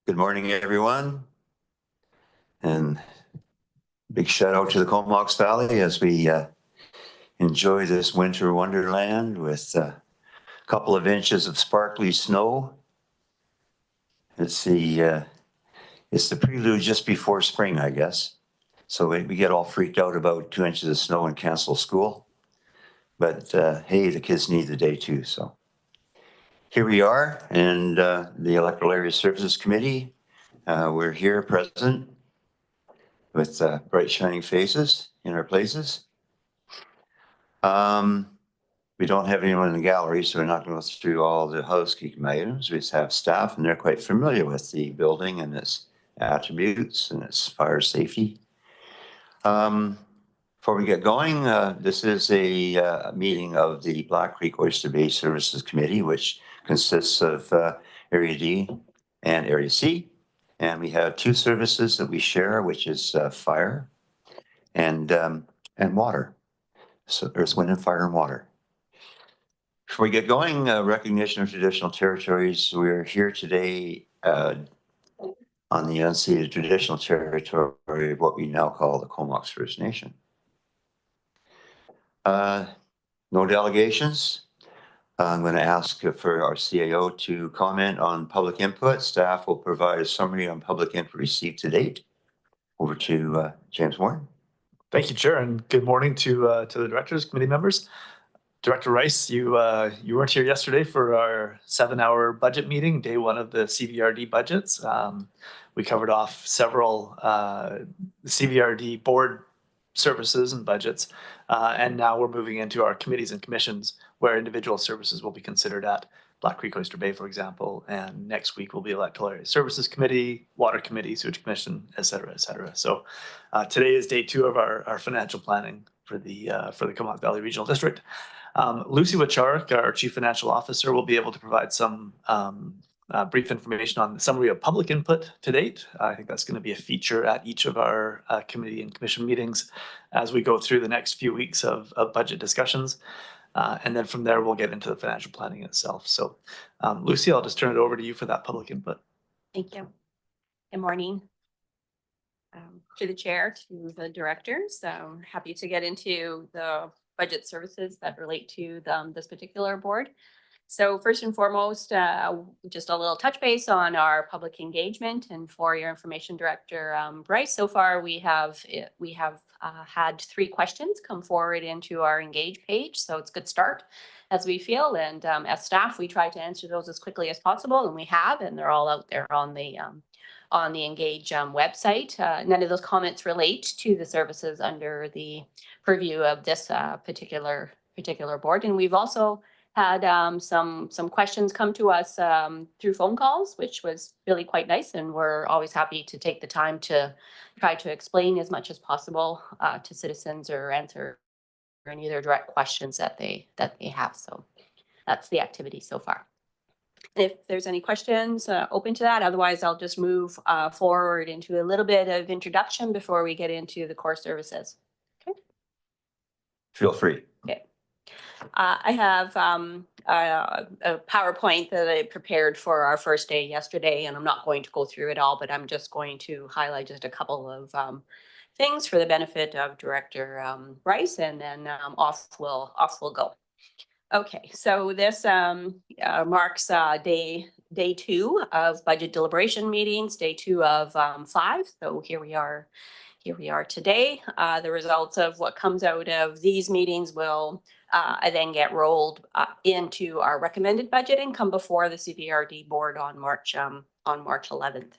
Good morning, everyone. And big shout out to the Comox Valley as we enjoy this winter wonderland with a couple of inches of sparkly snow. It's the prelude just before spring, I guess. So we get all freaked out about 2 inches of snow and cancel school. But hey, the kids need the day too. So here we are, and the Electoral Area Services Committee. We're here present with bright shining faces in our places. We don't have anyone in the gallery, so we're not going to go through all the housekeeping items. We just have staff, and they're quite familiar with the building and its attributes and its fire safety. Before we get going, this is a meeting of the Black Creek Oyster Bay Services Committee, which consists of Area D and Area C. And we have two services that we share, which is fire and water. So Earth, Wind, and Fire and Water. Before we get going, recognition of traditional territories. We're here today on the unceded traditional territory of what we now call the Comox First Nation. No delegations. I'm going to ask for our CAO to comment on public input. Staff will provide a summary on public input received to date. Over to James Warren. Thank you, Chair, and good morning to the directors, committee members. Director Rice, you weren't here yesterday for our 7-hour budget meeting, day one of the CVRD budgets. We covered off several CVRD board services and budgets, and now we're moving into our committees and commissions where individual services will be considered at Black Creek Oyster Bay, for example, and next week will be Electoral Area Services Committee, Water Committee, Sewage Commission, et cetera, et cetera. So today is day two of our financial planning for the Comox Valley Regional District. Lucy Wacharek, our Chief Financial Officer, will be able to provide some brief information on the summary of public input to date. I think that's going to be a feature at each of our committee and commission meetings as we go through the next few weeks of budget discussions. And then from there, we'll get into the financial planning itself. So Lucy, I'll just turn it over to you for that public input. Thank you. Good morning. To the chair, to the directors. Happy to get into the budget services that relate to this particular board. So first and foremost, just a little touch base on our public engagement, and for your information, Director Bryce. So far, we have had 3 questions come forward into our engage page, so it's a good start as we feel. And as staff, we try to answer those as quickly as possible, and we have, and they're all out there on the Engage website. None of those comments relate to the services under the purview of this particular board, and we've also had some questions come to us through phone calls, which was really quite nice, and we're always happy to take the time to try to explain as much as possible to citizens or answer any of their direct questions that they have. So that's the activity so far. If there's any questions, open to that. Otherwise, I'll just move forward into a little bit of introduction before we get into the core services. Okay. Feel free. Okay. I have a PowerPoint that I prepared for our first day yesterday, and I'm not going to go through it all, but I'm just going to highlight just a couple of things for the benefit of Director Rice, and then off we'll go. Okay, so this marks day 2 of budget deliberation meetings, day 2 of 5. So here we are today. The results of what comes out of these meetings will then get rolled into our recommended budget and come before the CVRD board on March 11th.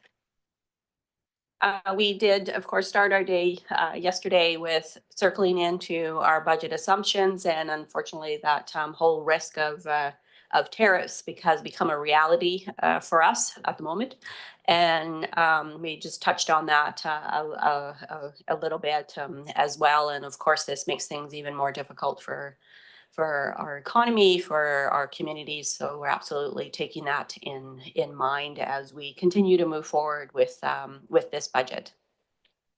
We did, of course, start our day yesterday with circling into our budget assumptions, and unfortunately, that whole risk of tariffs has become a reality for us at the moment, and we just touched on that a little bit as well. And of course, this makes things even more difficult for our economy, for our communities. So we're absolutely taking that in mind as we continue to move forward with this budget.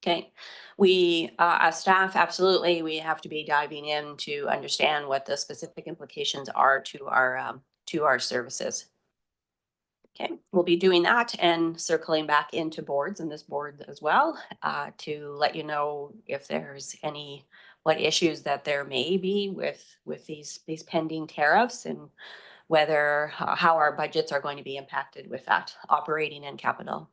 Okay, we as staff, absolutely, we have to be diving in to understand what the specific implications are to our services. Okay, we'll be doing that and circling back into boards and this board as well to let you know if there's what issues that there may be with these pending tariffs and whether how our budgets are going to be impacted with that operating and capital.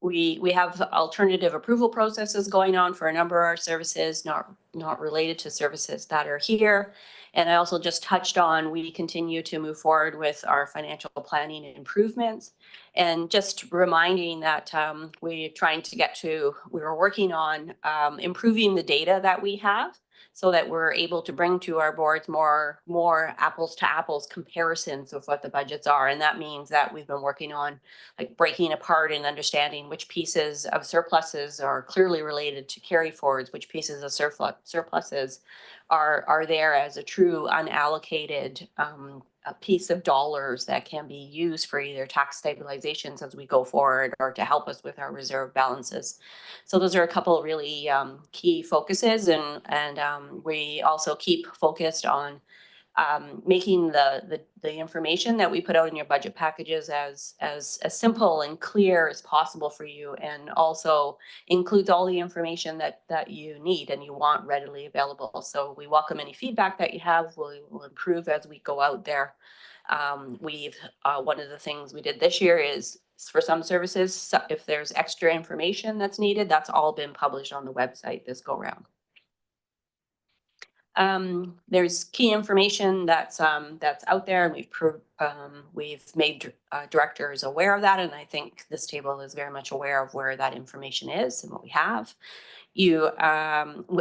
We have alternative approval processes going on for a number of our services, not related to services that are here. And I also just touched on, we continue to move forward with our financial planning and improvements. And just reminding that we're working on improving the data that we have so that we're able to bring to our boards more apples to apples comparisons of what the budgets are. And that means that we've been working on like breaking apart and understanding which pieces of surpluses are clearly related to carry forwards, which pieces of surpluses are there as a true unallocated a piece of dollars that can be used for either tax stabilizations as we go forward or to help us with our reserve balances. So those are a couple of really key focuses, and we also keep focused on making the information that we put out in your budget packages as simple and clear as possible for you, and also includes all the information that you need and you want readily available. So we welcome any feedback that you have. We'll improve as we go out there. One of the things we did this year is for some services, if there's extra information that's needed, that's all been published on the website this go round. There's key information that's out there, and we've made directors aware of that, and I think this table is very much aware of where that information is and what we have.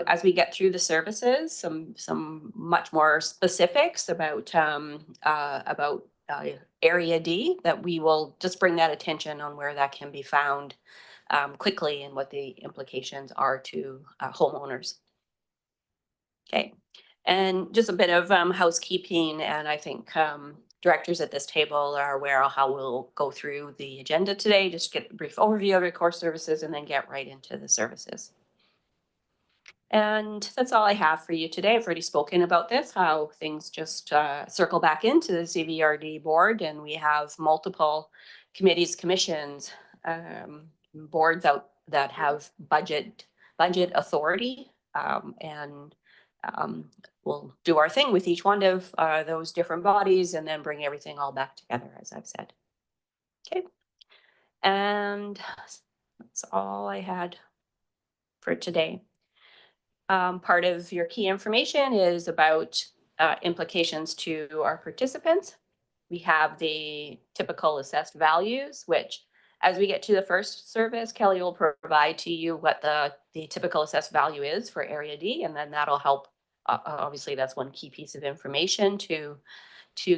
As we get through the services, some much more specifics about Area D, that we will just bring that attention on where that can be found quickly and what the implications are to homeowners. Okay. And just a bit of housekeeping, and I think directors at this table are aware of how we'll go through the agenda today. Just get a brief overview of your core services and then get right into the services. And that's all I have for you today. I've already spoken about this, how things just circle back into the CVRD board, and we have multiple committees, commissions, boards out that have budget authority, and we'll do our thing with each one of those different bodies and then bring everything all back together, as I've said. Okay. And that's all I had for today. Part of your key information is about implications to our participants. We have the typical assessed values, which as we get to the first service, Kelly will provide to you what the typical assessed value is for Area D, and then that'll help. Obviously, that's one key piece of information to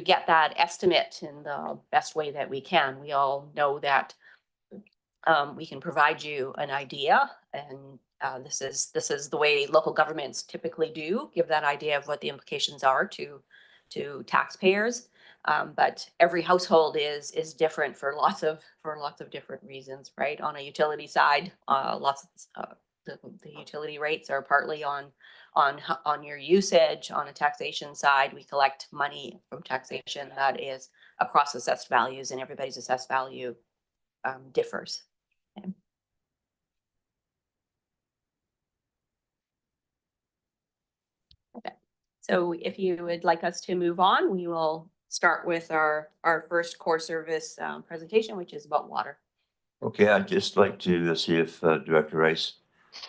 get that estimate in the best way that we can. We all know that we can provide you an idea, and this is the way local governments typically do give that idea of what the implications are to taxpayers. But every household is different for lots of different reasons, right? On a utility side, the utility rates are partly on your usage. On a taxation side, we collect money from taxation that is across assessed values, and everybody's assessed value differs. Okay. Okay. So if you would like us to move on, we will start with our first core service presentation, which is about water. Okay, I'd just like to see if Director Rice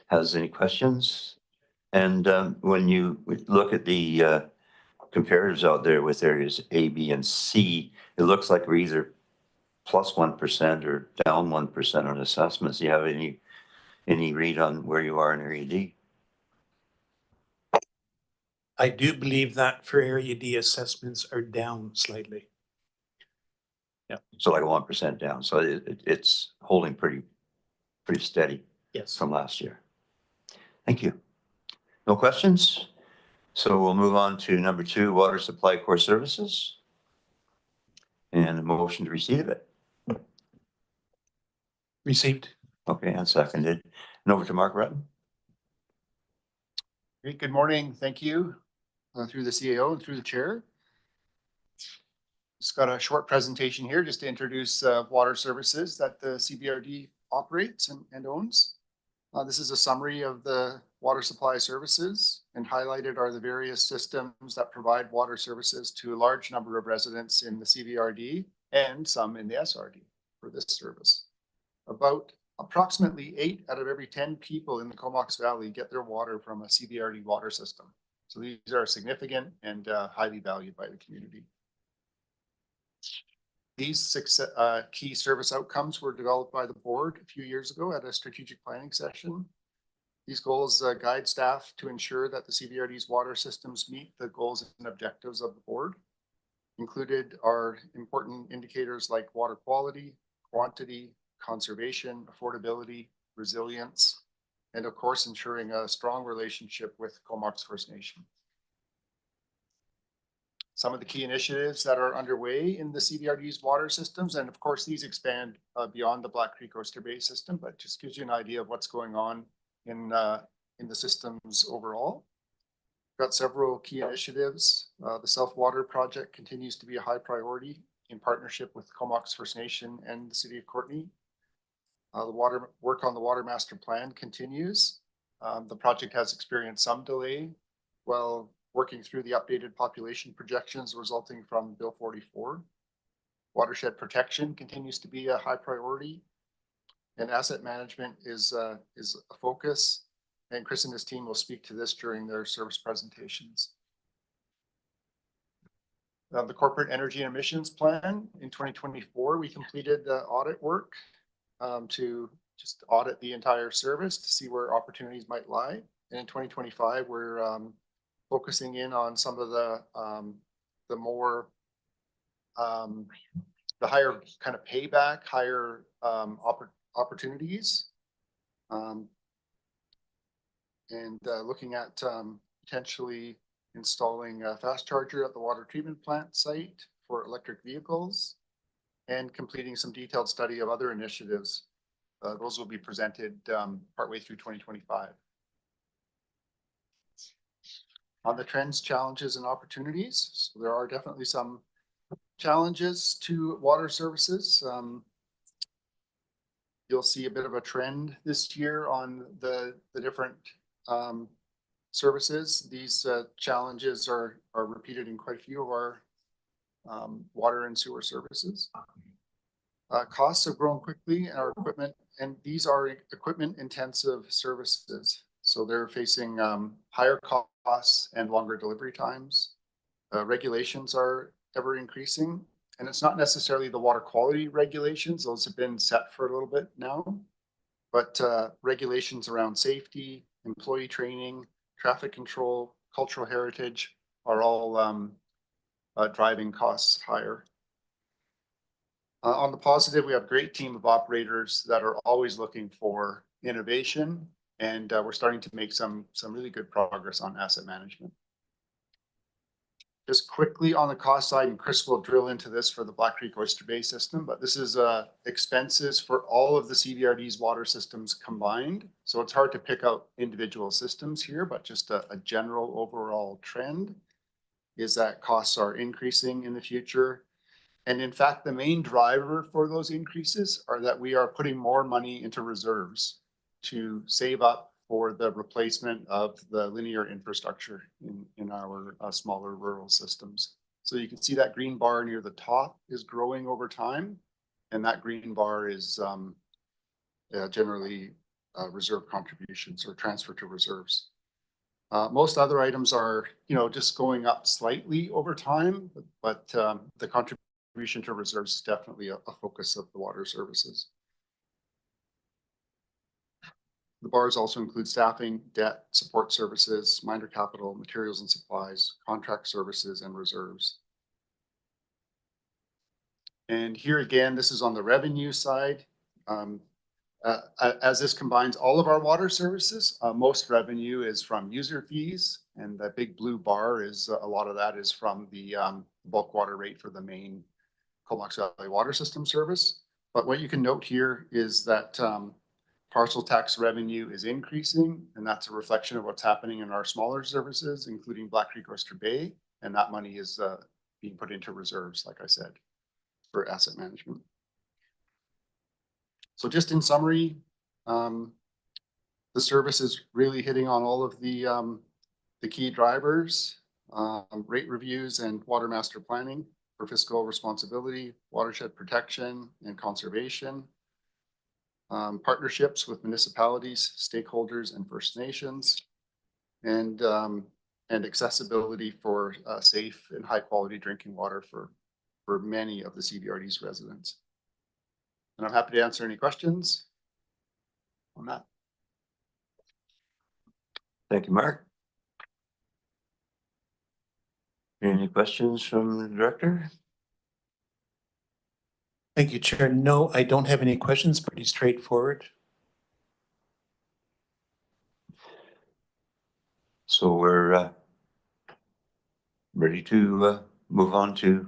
has any questions. And when you look at the comparatives out there with areas A, B, and C, it looks like we're either plus 1% or down 1% on assessments. Do you have any read on where you are in Area D? I do believe that for Area D, assessments are down slightly. Yeah. So like 1% down. So it's holding pretty steady. Yes. From last year. Thank you. No questions? So we'll move on to number 2, water supply core services. And a motion to receive it. Received. Okay, and seconded. And over to Mark Rutten. Great, good morning. Thank you through the CAO and through the chair. Just got a short presentation here just to introduce water services that the CBRD operates and owns. This is a summary of the water supply services, and highlighted are the various systems that provide water services to a large number of residents in the CBRD and some in the SRD for this service. About approximately 8 out of every 10 people in the Comox Valley get their water from a CBRD water system. So these are significant and highly valued by the community. These 6 key service outcomes were developed by the board a few years ago at a strategic planning session. These goals guide staff to ensure that the CBRD's water systems meet the goals and objectives of the board. Included are important indicators like water quality, quantity, conservation, affordability, resilience, and of course, ensuring a strong relationship with Comox First Nation. Some of the key initiatives that are underway in the CBRD's water systems, and of course, these expand beyond the Black Creek Oyster Bay system, but just gives you an idea of what's going on in the systems overall. Got several key initiatives. The Self Water Project continues to be a high priority in partnership with Comox First Nation and the City of Courtenay. The work on the Water Master Plan continues. The project has experienced some delay while working through the updated population projections resulting from Bill 44. Watershed protection continues to be a high priority, and asset management is a focus. And Chris and his team will speak to this during their service presentations. The Corporate Energy and Emissions Plan in 2024, we completed the audit work to just audit the entire service to see where opportunities might lie. And in 2025, we're focusing in on some of the more the higher kind of payback, higher opportunities, and looking at potentially installing a fast charger at the water treatment plant site for electric vehicles, and completing some detailed study of other initiatives. Those will be presented partway through 2025. On the trends, challenges, and opportunities. So there are definitely some challenges to water services. You'll see a bit of a trend this year on the different services. These challenges are repeated in quite a few of our water and sewer services. Costs have grown quickly in our equipment, and these are equipment intensive services. So they're facing higher costs and longer delivery times. Regulations are ever increasing, and it's not necessarily the water quality regulations. Those have been set for a little bit now, but regulations around safety, employee training, traffic control, cultural heritage are all driving costs higher. On the positive, we have a great team of operators that are always looking for innovation, and we're starting to make some really good progress on asset management. Just quickly on the cost side, and Chris will drill into this for the Black Creek Oyster Bay system, but this is expenses for all of the CBRD's water systems combined. So it's hard to pick out individual systems here, but just a general overall trend is that costs are increasing in the future. And in fact, the main driver for those increases are that we are putting more money into reserves to save up for the replacement of the linear infrastructure in our smaller rural systems. So you can see that green bar near the top is growing over time, and that green bar is generally reserve contributions or transfer to reserves. Most other items are, just going up slightly over time, but the contribution to reserves is definitely a focus of the water services. The bars also include staffing, debt, support services, minor capital, materials and supplies, contract services, and reserves. And here again, this is on the revenue side. As this combines all of our water services, most revenue is from user fees, and the big blue bar is a lot of that is from the bulk water rate for the main Comox Valley water system service. But what you can note here is that parcel tax revenue is increasing, and that's a reflection of what's happening in our smaller services, including Black Creek Oyster Bay, and that money is being put into reserves, like I said, for asset management. So just in summary, the service is really hitting on all of the key drivers, rate reviews and water master planning for fiscal responsibility, watershed protection and conservation, partnerships with municipalities, stakeholders, and First Nations, and accessibility for safe and high quality drinking water for many of the CVRD's residents. And I'm happy to answer any questions on that. Thank you, Mark. Any questions from the director? Thank you, Chair. No, I don't have any questions. Pretty straightforward. So we're ready to move on to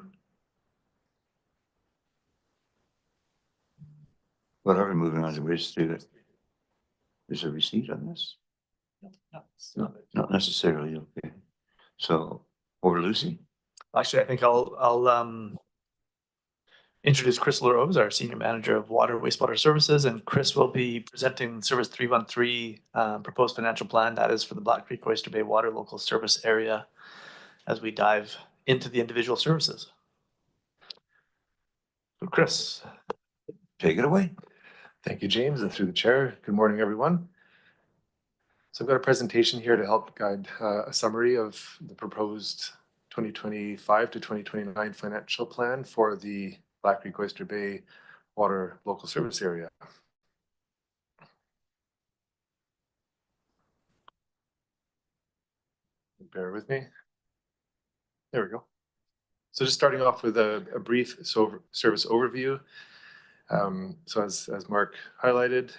what are we moving on to? We just do it. There's a receipt on this? No, not necessarily. Okay. So over Lucy. Actually, I think I'll introduce Chris LaRose, our Senior Manager of Water Wastewater Services, and Chris will be presenting Service 313 proposed financial plan. That is for the Black Creek Oyster Bay Water Local Service Area as we dive into the individual services. So Chris. Take it away. Thank you, James, and through the chair. Good morning, everyone. So I've got a presentation here to help guide a summary of the proposed 2025 to 2029 financial plan for the Black Creek Oyster Bay Water Local Service Area. Bear with me. There we go. So just starting off with a brief service overview. So as Mark highlighted,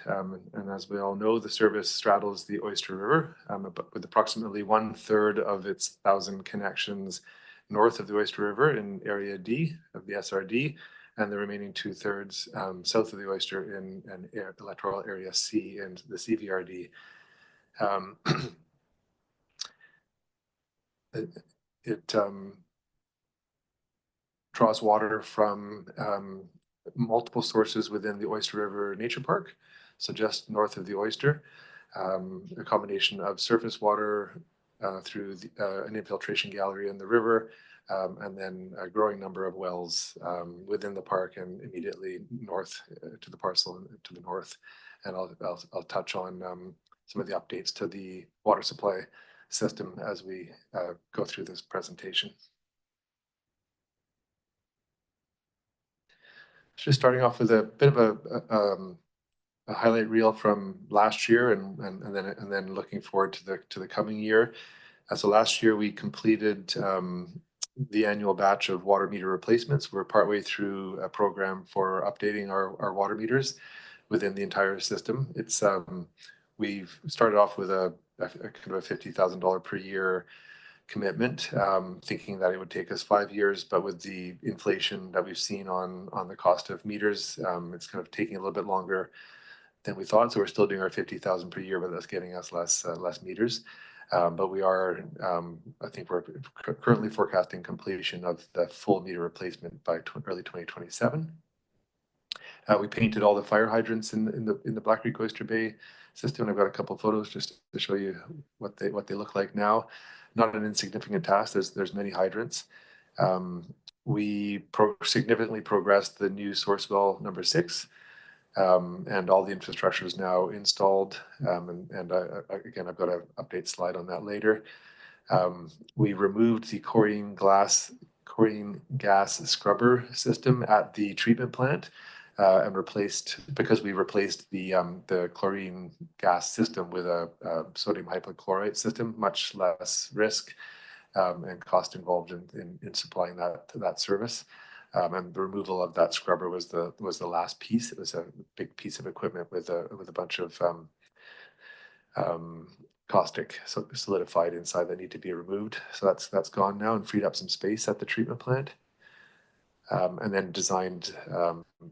and as we all know, the service straddles the Oyster River, with approximately 1/3 of its 1,000 connections north of the Oyster River in Area D of the SRD, and the remaining 2/3 south of the Oyster in electoral Area C and the CVRD. It draws water from multiple sources within the Oyster River Nature Park, so just north of the Oyster, a combination of surface water through an infiltration gallery in the river, and then a growing number of wells within the park and immediately north to the parcel to the north. And I'll touch on some of the updates to the water supply system as we go through this presentation. Just starting off with a bit of a highlight reel from last year, and then looking forward to the coming year. So last year we completed the annual batch of water meter replacements. We're partway through a program for updating our water meters within the entire system. It's we've started off with a kind of a $50,000 per year commitment, thinking that it would take us 5 years, but with the inflation that we've seen on the cost of meters, it's kind of taking a little bit longer than we thought. So we're still doing our 50,000 per year, but that's getting us less meters. But we are, I think we're currently forecasting completion of the full meter replacement by early 2027. We painted all the fire hydrants in the Black Creek Oyster Bay system. I've got a couple of photos just to show you what they look like now. Not an insignificant task. There's many hydrants. We significantly progressed the new source well number 6, and all the infrastructure is now installed. Again, I've got an update slide on that later. We removed the chlorine gas scrubber system at the treatment plant, and because we replaced the chlorine gas system with a sodium hypochlorite system, much less risk and cost involved in supplying that service. And the removal of that scrubber was the last piece. It was a big piece of equipment with a bunch of caustic solidified inside that need to be removed. So that's gone now and freed up some space at the treatment plant. And then designed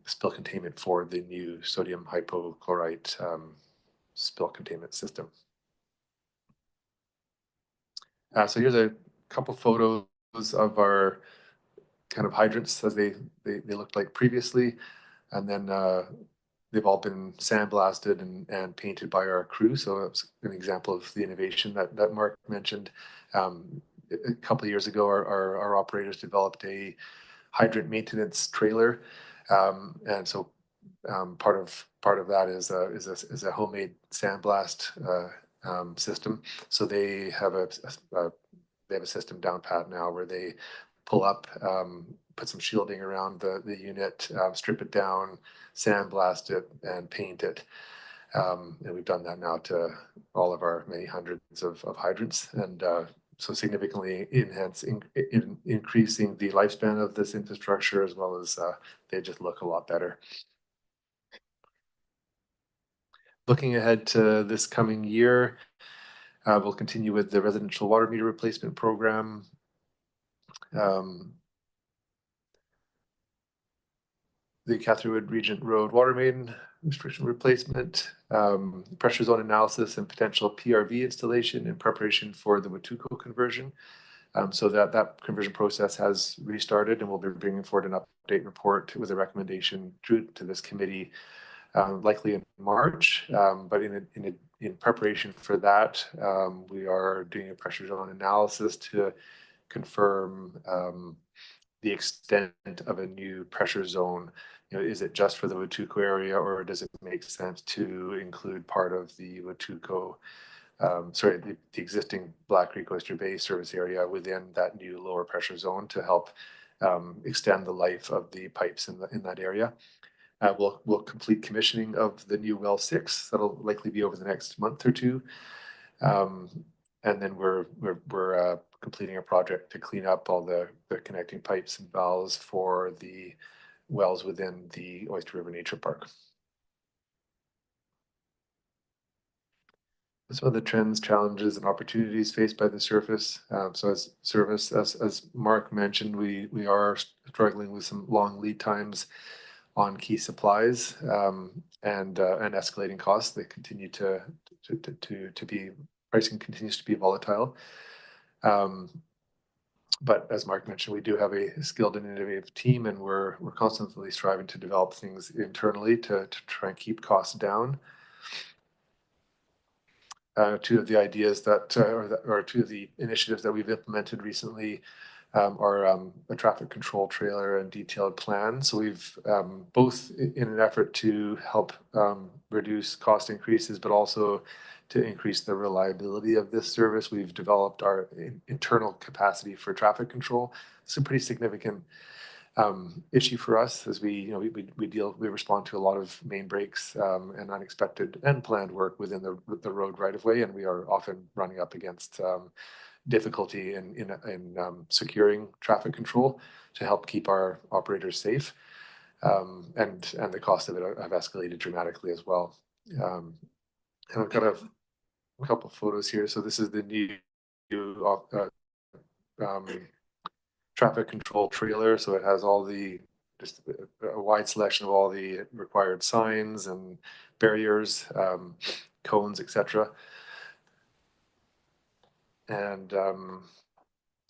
spill containment for the new sodium hypochlorite spill containment system. So here's a couple photos of our kind of hydrants as they looked like previously. And then they've all been sandblasted and painted by our crew. So it's an example of the innovation that Mark mentioned. A couple of years ago, our operators developed a hydrant maintenance trailer. And so part of that is a homemade sandblast system. So they have a system down pat now where they pull up, put some shielding around the unit, strip it down, sandblast it, and paint it. And we've done that now to all of our many hundreds of hydrants, and so significantly increasing the lifespan of this infrastructure, as well as they just look a lot better. Looking ahead to this coming year, we'll continue with the residential water meter replacement program. The Catherwood Regent Road water main restriction replacement, pressure zone analysis and potential PRV installation in preparation for the Watuco conversion. So that conversion process has restarted, and we'll be bringing forward an update report with a recommendation to this committee, likely in March. But in preparation for that, we are doing a pressure zone analysis to confirm the extent of a new pressure zone. Is it just for the Watuco area, or does it make sense to include part of the Watuco, the existing Black Creek Oyster Bay service area within that new lower pressure zone to help extend the life of the pipes in that area? We'll complete commissioning of the new well 6. That'll likely be over the next month or two. And then we're completing a project to clean up all the connecting pipes and valves for the wells within the Oyster River Nature Park. Some of the trends, challenges, and opportunities faced by the surface. So as Mark mentioned, we are struggling with some long lead times on key supplies, and escalating costs. They continue to be, pricing continues to be volatile. But as Mark mentioned, we do have a skilled and innovative team, and we're constantly striving to develop things internally to try and keep costs down. Two of the ideas or two of the initiatives that we've implemented recently are a traffic control trailer and detailed plan. So we've both in an effort to help reduce cost increases, but also to increase the reliability of this service, we've developed our internal capacity for traffic control. It's a pretty significant issue for us, as we respond to a lot of main breaks and unexpected and planned work within the road right of way, and we are often running up against difficulty in securing traffic control to help keep our operators safe, and the cost of it have escalated dramatically as well. And I've got a couple of photos here. So this is the new traffic control trailer. So it has just a wide selection of all the required signs and barriers, cones, etc. And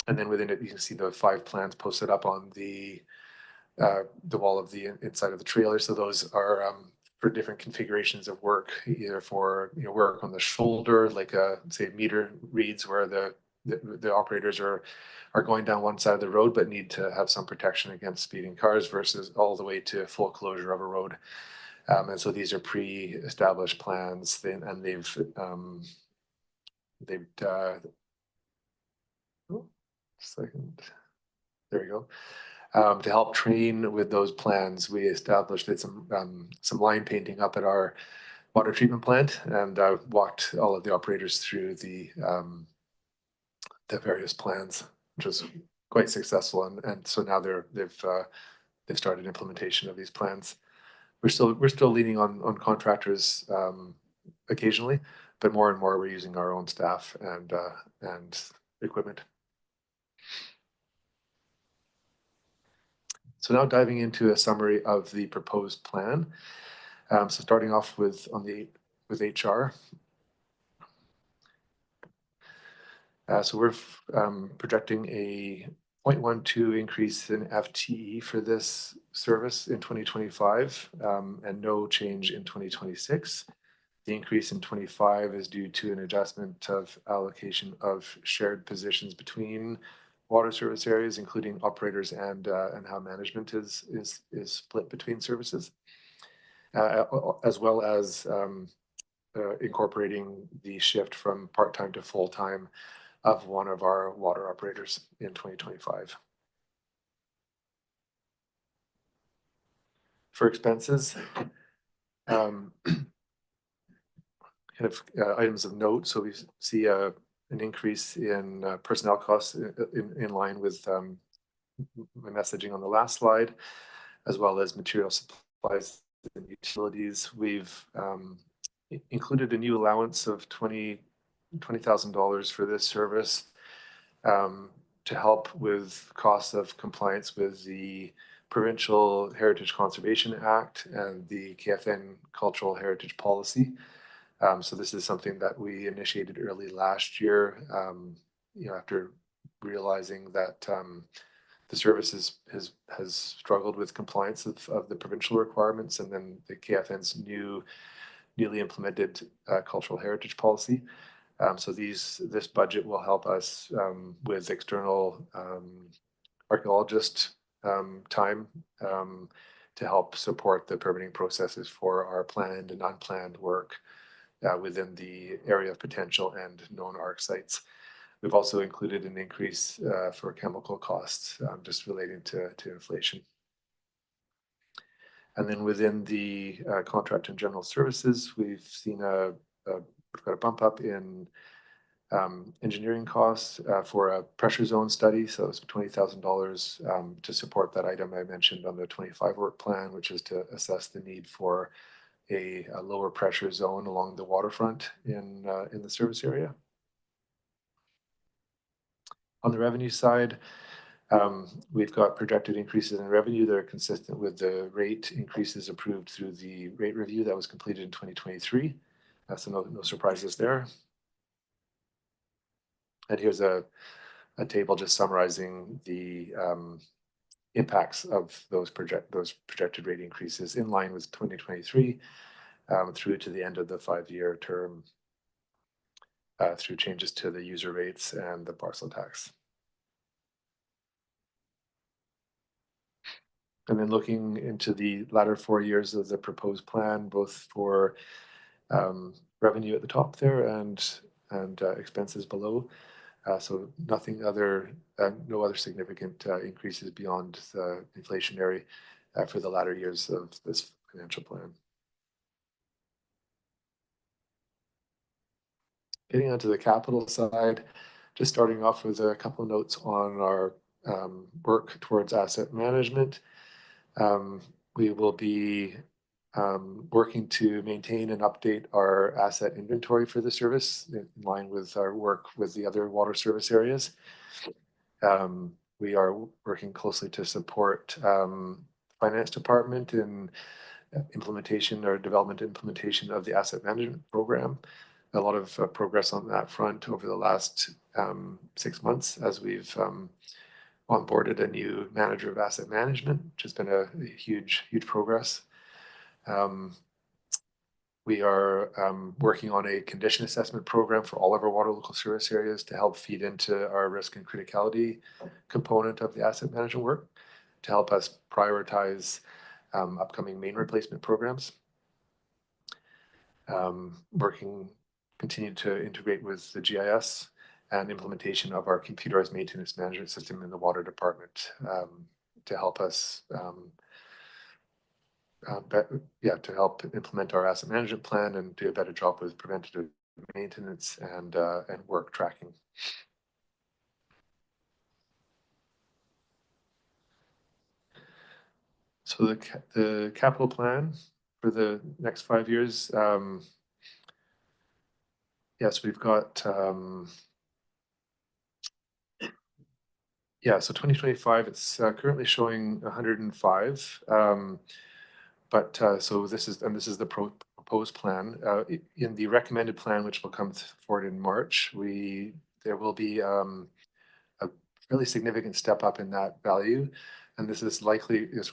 then within it, you can see the 5 plans posted up on the wall of the inside of the trailer. So those are for different configurations of work, either for work on the shoulder, like say meter reads where the operators are going down one side of the road but need to have some protection against speeding cars, versus all the way to full closure of a road. And so these are pre-established plans, and they've second, there we go. To help train with those plans, we established some line painting up at our water treatment plant, and walked all of the operators through the various plans, which was quite successful. And so now they've started implementation of these plans. We're still leaning on contractors occasionally, but more and more we're using our own staff and equipment. So now diving into a summary of the proposed plan. So starting off with HR. So we're projecting a 0.12 increase in FTE for this service in 2025, and no change in 2026. The increase in 25 is due to an adjustment of allocation of shared positions between water service areas, including operators and how management is split between services, as well as incorporating the shift from part-time to full-time of one of our water operators in 2025. For expenses, kind of items of note. So we see an increase in personnel costs in line with my messaging on the last slide, as well as material supplies and utilities. We've included a new allowance of $20,000 for this service to help with costs of compliance with the Provincial Heritage Conservation Act and the KFN Cultural Heritage Policy. So this is something that we initiated early last year, after realizing that the service has struggled with compliance of the provincial requirements, and then the KFN's newly implemented cultural heritage policy. So this budget will help us with external archaeologist time to help support the permitting processes for our planned and unplanned work within the area of potential and known ARC sites. We've also included an increase for chemical costs just relating to inflation. And then within the contract and general services, we've seen we've got a bump up in engineering costs for a pressure zone study. So it's $20,000 to support that item I mentioned on the 25 work plan, which is to assess the need for a lower pressure zone along the waterfront in the service area. On the revenue side, we've got projected increases in revenue that are consistent with the rate increases approved through the rate review that was completed in 2023. So no surprises there. And here's a table just summarizing the impacts of those projected rate increases in line with 2023 through to the end of the 5-year term through changes to the user rates and the parcel tax. And then looking into the latter 4 years of the proposed plan, both for revenue at the top there and expenses below. So no other significant increases beyond the inflationary for the latter years of this financial plan. Getting onto the capital side, just starting off with a couple of notes on our work towards asset management. We will be working to maintain and update our asset inventory for the service in line with our work with the other water service areas. We are working closely to support finance department in implementation or development implementation of the asset management program. A lot of progress on that front over the last 6 months as we've onboarded a new manager of asset management, which has been a huge progress. We are working on a condition assessment program for all of our water local service areas to help feed into our risk and criticality component of the asset management work to help us prioritize upcoming main replacement programs. Continue to integrate with the GIS and implementation of our computerized maintenance management system in the water department to help us to help implement our asset management plan and do a better job with preventative maintenance and work tracking. So the capital plan for the next 5 years, yes, we've got so 2025, it's currently showing 105. So this is the proposed plan. In the recommended plan, which will come forward in March, there will be a really significant step up in that value. And this is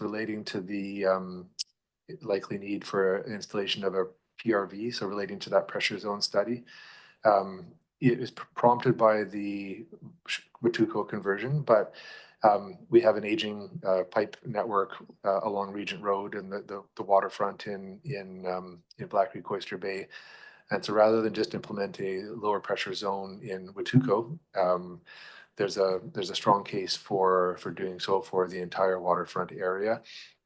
relating to the likely need for installation of a PRV, so relating to that pressure zone study. It is prompted by the Watuco conversion, but we have an aging pipe network along Regent Road and the waterfront in Black Creek Oyster Bay. And so rather than just implement a lower pressure zone in Watuco, there's a strong case for doing so for the entire waterfront area.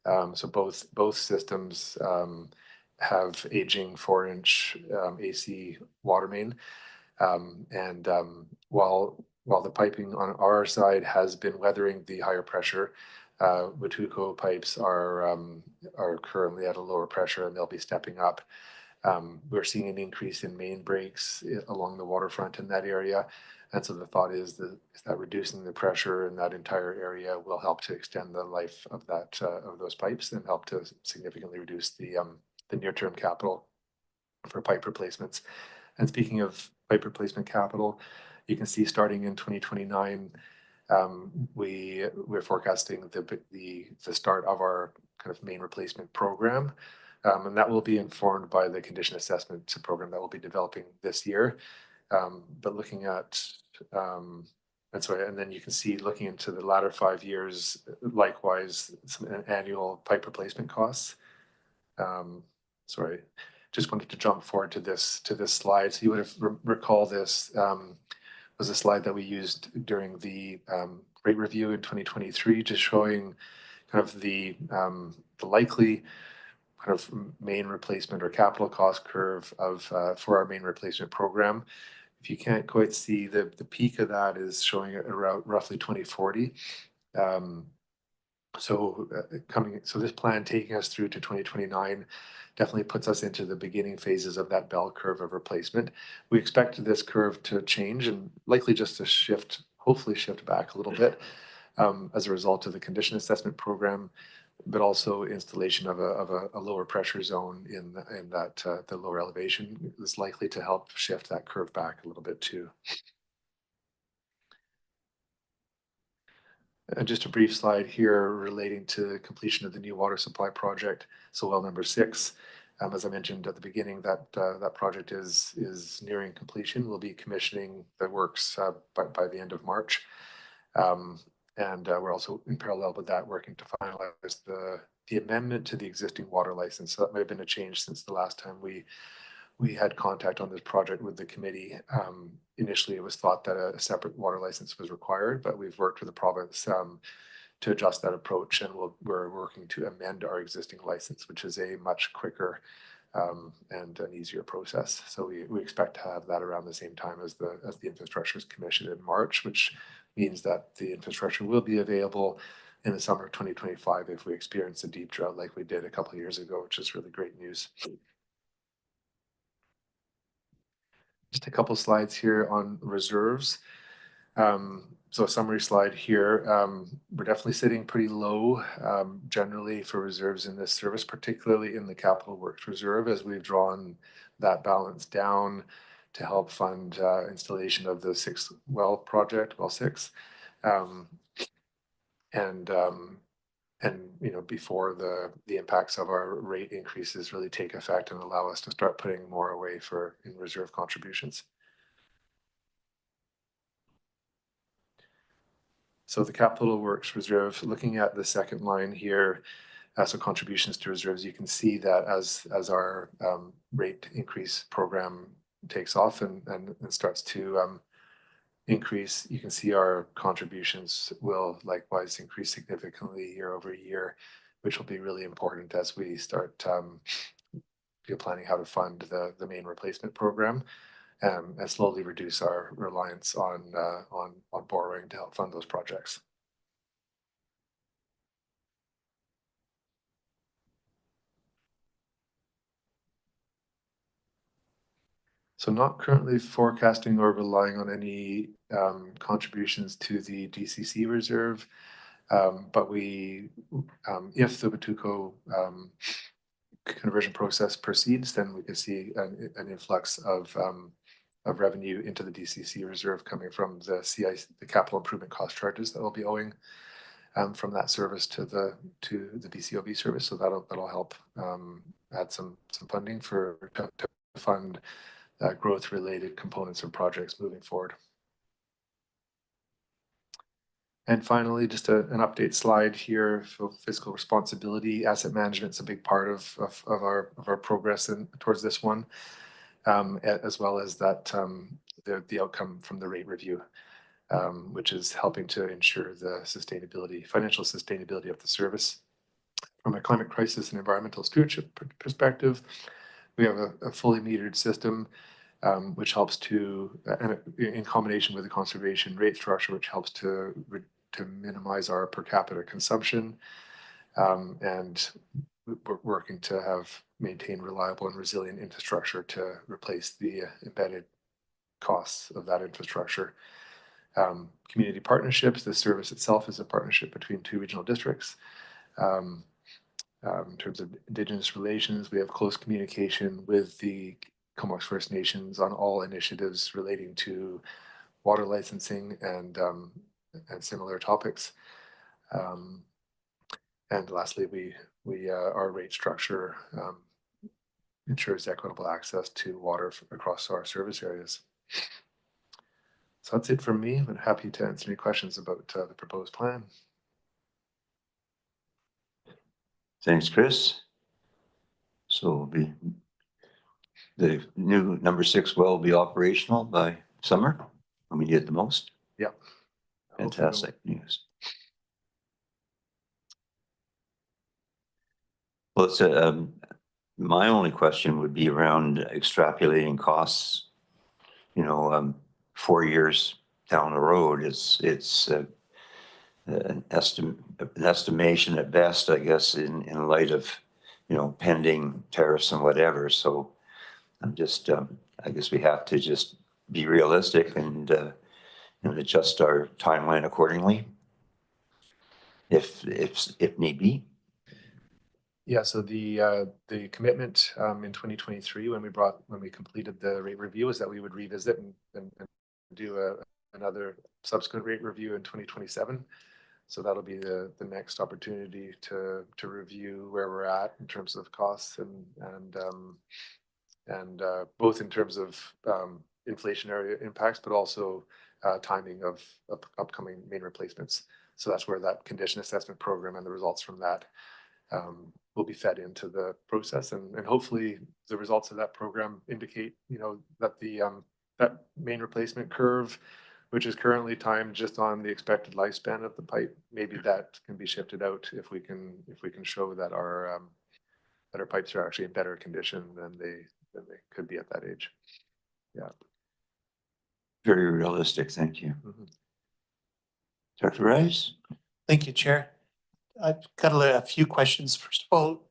So both systems have aging 4-inch AC water main. And while the piping on our side has been weathering the higher pressure, Watuco pipes are currently at a lower pressure, and they'll be stepping up. We're seeing an increase in main breaks along the waterfront in that area. And so the thought is that reducing the pressure in that entire area will help to extend the life of those pipes and help to significantly reduce the near-term capital for pipe replacements. And speaking of pipe replacement capital, you can see starting in 2029, we're forecasting the start of our kind of main replacement program. And that will be informed by the condition assessment program that we'll be developing this year. But looking at, and then you can see looking into the latter 5 years, likewise, some annual pipe replacement costs. Just wanted to jump forward to this slide. So you would have recall this was a slide that we used during the rate review in 2023, just showing kind of the likely kind of main replacement or capital cost curve of for our main replacement program. If you can't quite see, the peak of that is showing around roughly 2040. So this plan taking us through to 2029 definitely puts us into the beginning phases of that bell curve of replacement. We expect this curve to change and likely just to shift, hopefully shift back a little bit as a result of the condition assessment program, but also installation of a lower pressure zone in that the lower elevation is likely to help shift that curve back a little bit too. And just a brief slide here relating to completion of the new water supply project. So well number 6, as I mentioned at the beginning, that project is nearing completion. We'll be commissioning the works by the end of March. And we're also in parallel with that working to finalize the amendment to the existing water license. So that might have been a change since the last time we had contact on this project with the committee. Initially, it was thought that a separate water license was required, but we've worked with the province to adjust that approach, and we're working to amend our existing license, which is a much quicker and an easier process. So we expect to have that around the same time as the infrastructure is commissioned in March, which means that the infrastructure will be available in the summer of 2025 if we experience a deep drought like we did a couple of years ago, which is really great news. Just a couple slides here on reserves. So a summary slide here. We're definitely sitting pretty low generally for reserves in this service, particularly in the capital works reserve, as we've drawn that balance down to help fund installation of the 6th well project, well 6. And before the impacts of our rate increases really take effect and allow us to start putting more away in reserve contributions. So the capital works reserve, looking at the second line here, so contributions to reserves, you can see that as our rate increase program takes off and starts to increase, you can see our contributions will likewise increase significantly year over year, which will be really important as we start planning how to fund the main replacement program and slowly reduce our reliance on borrowing to help fund those projects. So not currently forecasting or relying on any contributions to the DCC reserve, but if the Watuco conversion process proceeds, then we can see an influx of revenue into the DCC reserve coming from the the capital improvement cost charges that will be owing from that service to the BCOB service. So that'll help add some funding to fund growth related components of projects moving forward. And finally, just an update slide here for fiscal responsibility. Asset management is a big part of our progress towards this one, as well as that the outcome from the rate review, which is helping to ensure the financial sustainability of the service. From a climate crisis and environmental stewardship perspective, we have a fully metered system, which helps to, and in combination with the conservation rate structure, which helps to minimize our per capita consumption, and we're working to maintain reliable and resilient infrastructure to replace the embedded costs of that infrastructure. Community partnerships, the service itself is a partnership between 2 regional districts. In terms of Indigenous relations, we have close communication with the Comox First Nations on all initiatives relating to water licensing and similar topics. And lastly, our rate structure ensures equitable access to water across our service areas. So that's it from me. I'm happy to answer any questions about the proposed plan. Thanks, Chris. So the new number 6 well will be operational by summer when we need it the most. Yep. Fantastic news. Well, it's my only question would be around extrapolating costs. 4 years down the road, it's an estimation at best, I guess, in light of pending tariffs and whatever. So I'm just I guess we have to just be realistic and adjust our timeline accordingly, if need be. Yeah, so the commitment in 2023 when we completed the rate review is that we would revisit and do another subsequent rate review in 2027. So that'll be the next opportunity to review where we're at in terms of costs and both in terms of inflationary impacts, but also timing of upcoming main replacements. So that's where that condition assessment program and the results from that will be fed into the process, and hopefully the results of that program indicate, that that main replacement curve, which is currently timed just on the expected lifespan of the pipe, maybe that can be shifted out if we can show that our pipes are actually in better condition than they could be at that age. Yeah. Very realistic. Thank you. Mm-hmm. Dr. Rice? Thank you, Chair. I've got a few questions. First of all,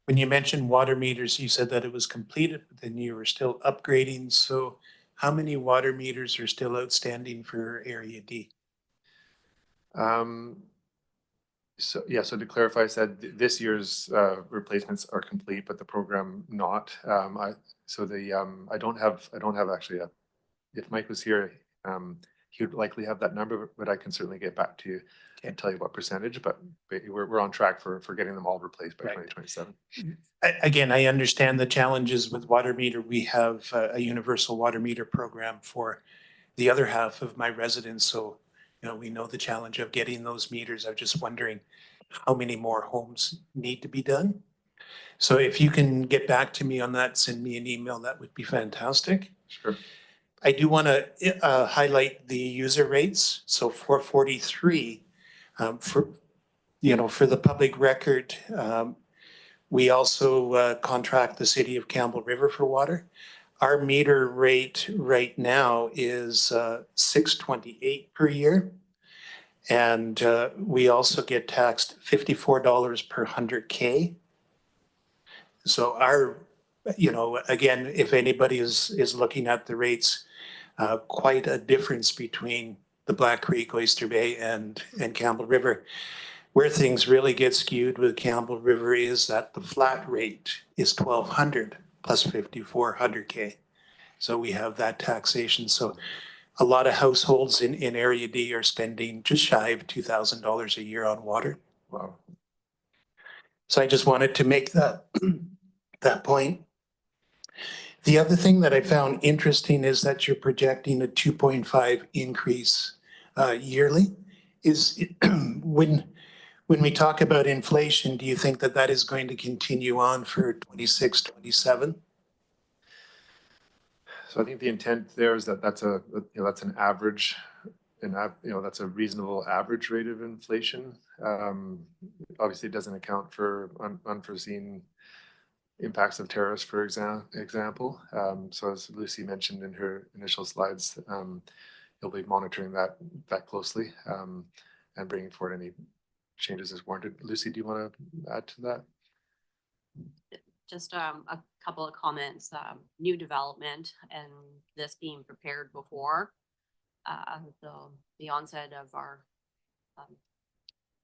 when you mentioned water meters, you said that it was completed, but then you were still upgrading. So how many water meters are still outstanding for Area D? So to clarify, I said this year's replacements are complete, but the program not. I don't have actually if Mike was here, he would likely have that number, but I can certainly get back to you and tell you what percentage, but we're on track for getting them all replaced by 2027. Again, I understand the challenges with water meter. We have a universal water meter program for the other half of my residents. So, we know the challenge of getting those meters. I'm just wondering how many more homes need to be done. So if you can get back to me on that, send me an email, that would be fantastic. Sure. I do want to highlight the user rates. So 443, for the public record, we also contract the city of Campbell River for water. Our meter rate right now is $6.28 per year. And we also get taxed $54 per 100K. So again, if anybody is looking at the rates, quite a difference between the Black Creek, Oyster Bay, and Campbell River. Where things really get skewed with Campbell River is that the flat rate is $1,200 plus $5,400K. So we have that taxation. So a lot of households in Area D are spending just shy of $2,000 a year on water. Wow. So I just wanted to make that, that point. The other thing that I found interesting is that you're projecting a 2.5 increase yearly. Is when we talk about inflation, do you think that that is going to continue on for 26, 27? So I think the intent there is that that's a, you know, that's an average, you know, that's a reasonable average rate of inflation. Obviously, it doesn't account for unforeseen impacts of tariffs, for example. So as Lucy mentioned in her initial slides, you'll be monitoring that closely and bringing forward any changes as warranted. Lucy, do you want to add to that? Just a couple of comments, new development and this being prepared before the onset of our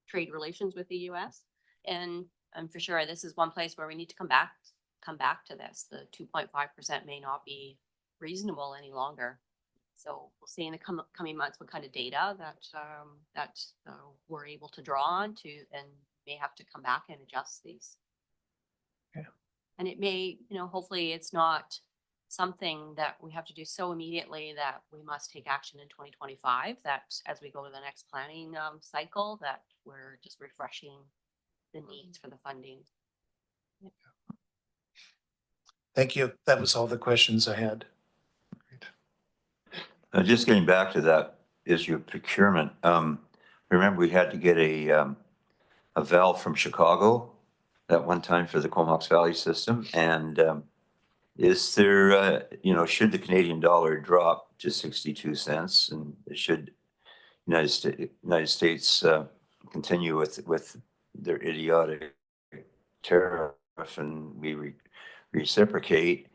trade relations with the US. And for sure, this is one place where we need to come back to this. The 2.5% may not be reasonable any longer. So we'll see in the coming months what kind of data that we're able to draw on to, and may have to come back and adjust these. Yeah. And it may, you know, hopefully it's not something that we have to do so immediately that we must take action in 2025, that as we go to the next planning cycle, that we're just refreshing the needs for the funding. Thank you. That was all the questions I had. Just getting back to that issue of procurement. Remember we had to get a valve from Chicago that one time for the Comox Valley system. And is there, you know, should the Canadian dollar drop to 62 cents and should United States continue with their idiotic tariff and we reciprocate,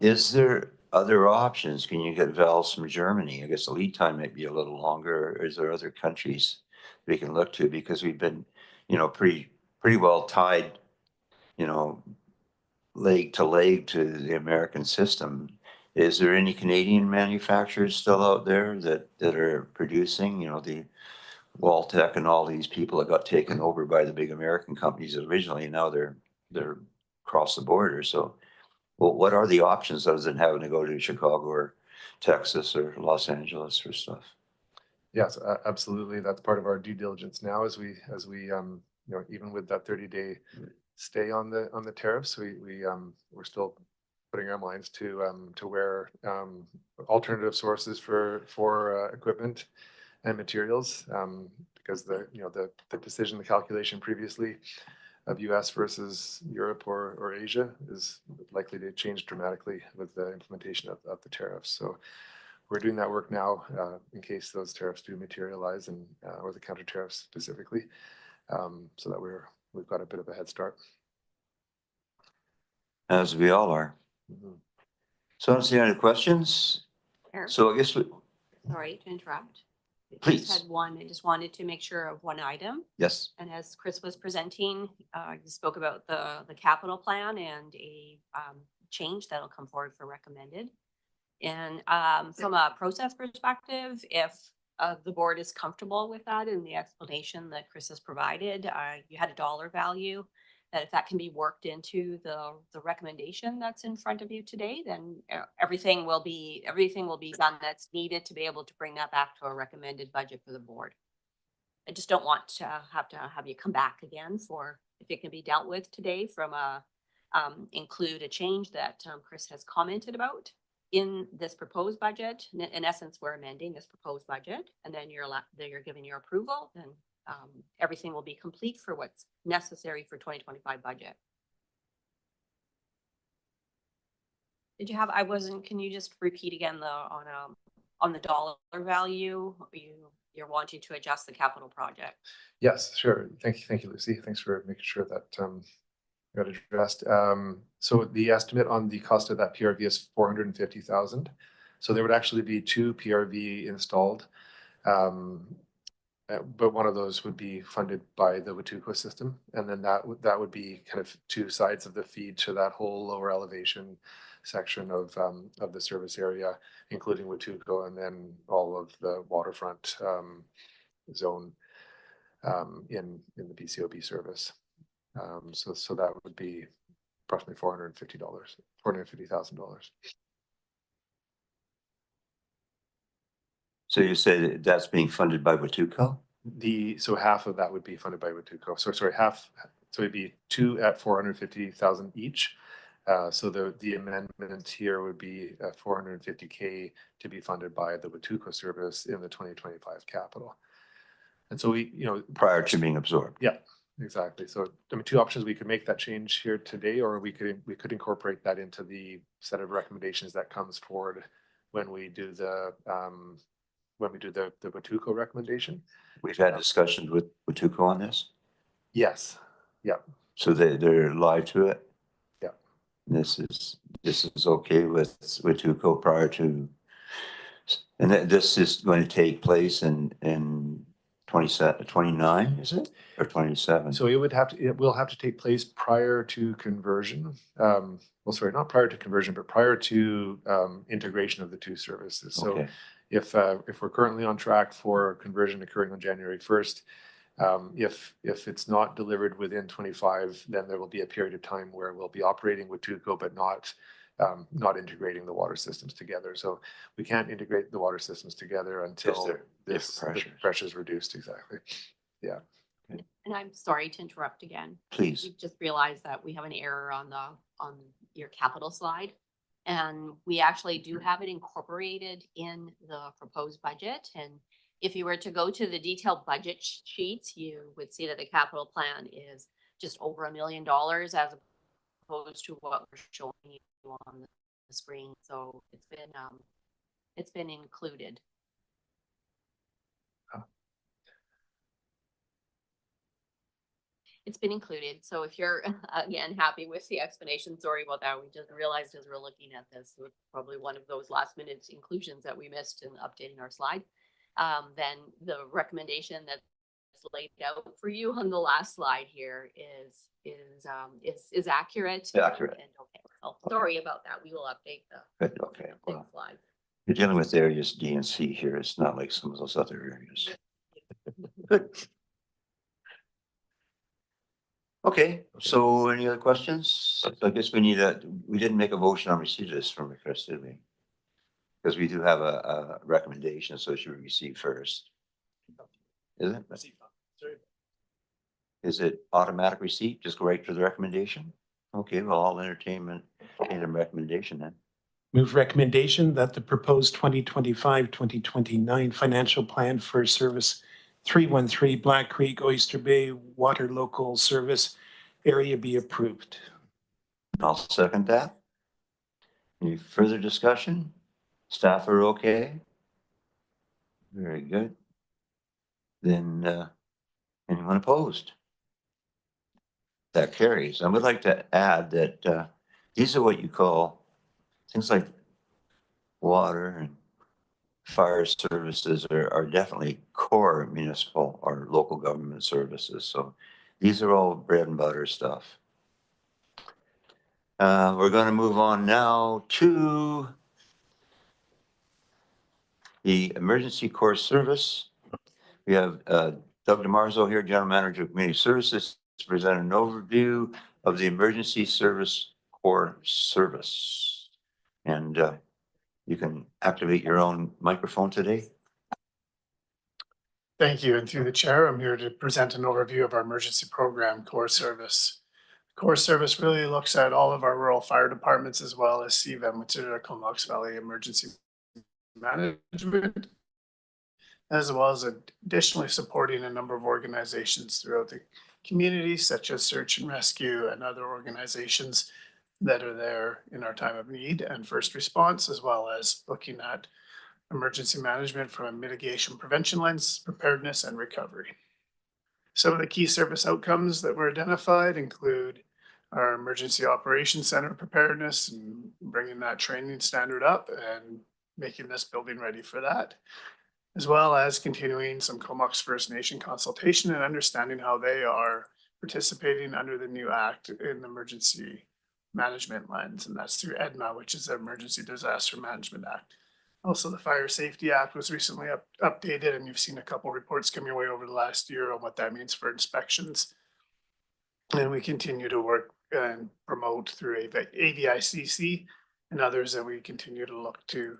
is there other options? Can you get valves from Germany? I guess the lead time might be a little longer. Or is there other countries we can look to? Because we've been, you know, pretty well tied, you know, leg to leg to the American system. Is there any Canadian manufacturers still out there that are producing, you know, the Waltech and all these people that got taken over by the big American companies originally? Now they're across the border. So, well, what are the options other than having to go to Chicago or Texas or Los Angeles for stuff? Yes, absolutely. That's part of our due diligence now as we you know, even with that 30-day stay on the tariffs, we're still putting our minds to where alternative sources for equipment and materials, because the decision, the calculation previously of US versus Europe or Asia is likely to change dramatically with the implementation of the tariffs. So we're doing that work now in case those tariffs do materialize, and or the counter tariffs specifically, so that we've got a bit of a head start. As we all are. Mm-hmm. So I don't see any questions. Sure. So I guess Sorry to interrupt. I Please. just had one. I just wanted to make sure of one item. yes. And as Chris was presenting, you spoke about the capital plan and a change that'll come forward for recommended. And from a process perspective, if the board is comfortable with that and the explanation that Chris has provided, you had a dollar value, that if that can be worked into the recommendation that's in front of you today, then everything will be done that's needed to be able to bring that back to a recommended budget for the board. I just don't want to have you come back again for, if it can be dealt with today, from a include a change that Chris has commented about in this proposed budget. In essence, we're amending this proposed budget, and then you're giving your approval, then everything will be complete for what's necessary for 2025 budget. Did you have, can you just repeat again on the dollar value, you're wanting to adjust the capital project? Yes, sure. Thank you, Lucy. Thanks for making sure that got addressed. So the estimate on the cost of that PRV is $450,000. So there would actually be 2 PRV installed, but one of those would be funded by the Watuco system, and then that would be kind of 2 sides of the feed to that whole lower elevation section of the service area, including Watuco, and then all of the waterfront zone in the BCOB service. So that would be approximately $450,000. So you say that's being funded by Watuco? So half of that would be funded by Watuco. So sorry, half. So it'd be two at 450,000 each. So the amendment here would be 450K to be funded by the Watuco service in the 2025 capital. And so we, Prior to being absorbed. yeah, exactly. So I mean, two options: we could make that change here today, or we could incorporate that into the set of recommendations that comes forward when we do the Watuco recommendation. We've had discussions with Watuco on this, Yes. Yeah. so they're live to it. Yeah. This is okay with Watuco prior to, and this is going to take place in 29, is it, or 27? So it will have to take place prior to conversion. Well, sorry, not prior to conversion, but prior to integration of the two services. So Okay. if we're currently on track for conversion occurring on January 1st, if it's not delivered within 25, then there will be a period of time where we'll be operating Watuco, but not integrating the water systems together. So we can't integrate the water systems together until the pressure is reduced. Exactly. Yeah. And I'm sorry to interrupt again. Please. We just realized that we have an error on your capital slide. And we actually do have it incorporated in the proposed budget. And if you were to go to the detailed budget sheets, you would see that the capital plan is just over $1 million as opposed to what we're showing you on the screen. So it's been included. It's been included. So if you're, again, happy with the explanation, sorry about that. We just realized as we're looking at this, it was probably one of those last minute inclusions that we missed in updating our slide. Then the recommendation that's laid out for you on the last slide here is accurate. Accurate. And okay. So sorry about that. We will update the Okay. Well, slide. you're dealing with areas D and C here. It's not like some of those other areas. Good. Okay, so any other questions? I guess we didn't make a motion on receipt of this from Chris, did we? Because we do have a recommendation, so it should be received first. Is it? Is it automatic receipt? Just go right to the recommendation? Okay, well, I'll entertain a recommendation then. Move recommendation that the proposed 2025-2029 financial plan for service 313 Black Creek Oyster Bay Water Local Service area be approved. I'll second that. Any further discussion? Staff are okay? Very good. Then anyone opposed? That carries. I would like to add that these are what you call things like water and fire services are definitely core municipal or local government services. So these are all bread and butter stuff. We're going to move on now to the Emergency Corps Service. We have Doug DeMarzo here, General Manager of Community Services, to present an overview of the Emergency Service Corps Service. And you can activate your own microphone today. Thank you. And through the chair, I'm here to present an overview of our emergency program Corps Service. Corps Service really looks at all of our rural fire departments as well as CVEM, which is our Comox Valley Emergency Management, as well as additionally supporting a number of organizations throughout the community, such as Search and Rescue and other organizations that are there in our time of need and first response, as well as looking at emergency management from a mitigation prevention lens, preparedness, and recovery. Some of the key service outcomes that were identified include our Emergency Operations Center preparedness and bringing that training standard up and making this building ready for that, as well as continuing some Comox First Nation consultation and understanding how they are participating under the new act in emergency management lens, and that's through EDMA, which is the Emergency Disaster Management Act. Also, the Fire Safety Act was recently updated, and you've seen a couple reports come your way over the last year on what that means for inspections. And we continue to work and promote through AVICC and others, that we continue to look to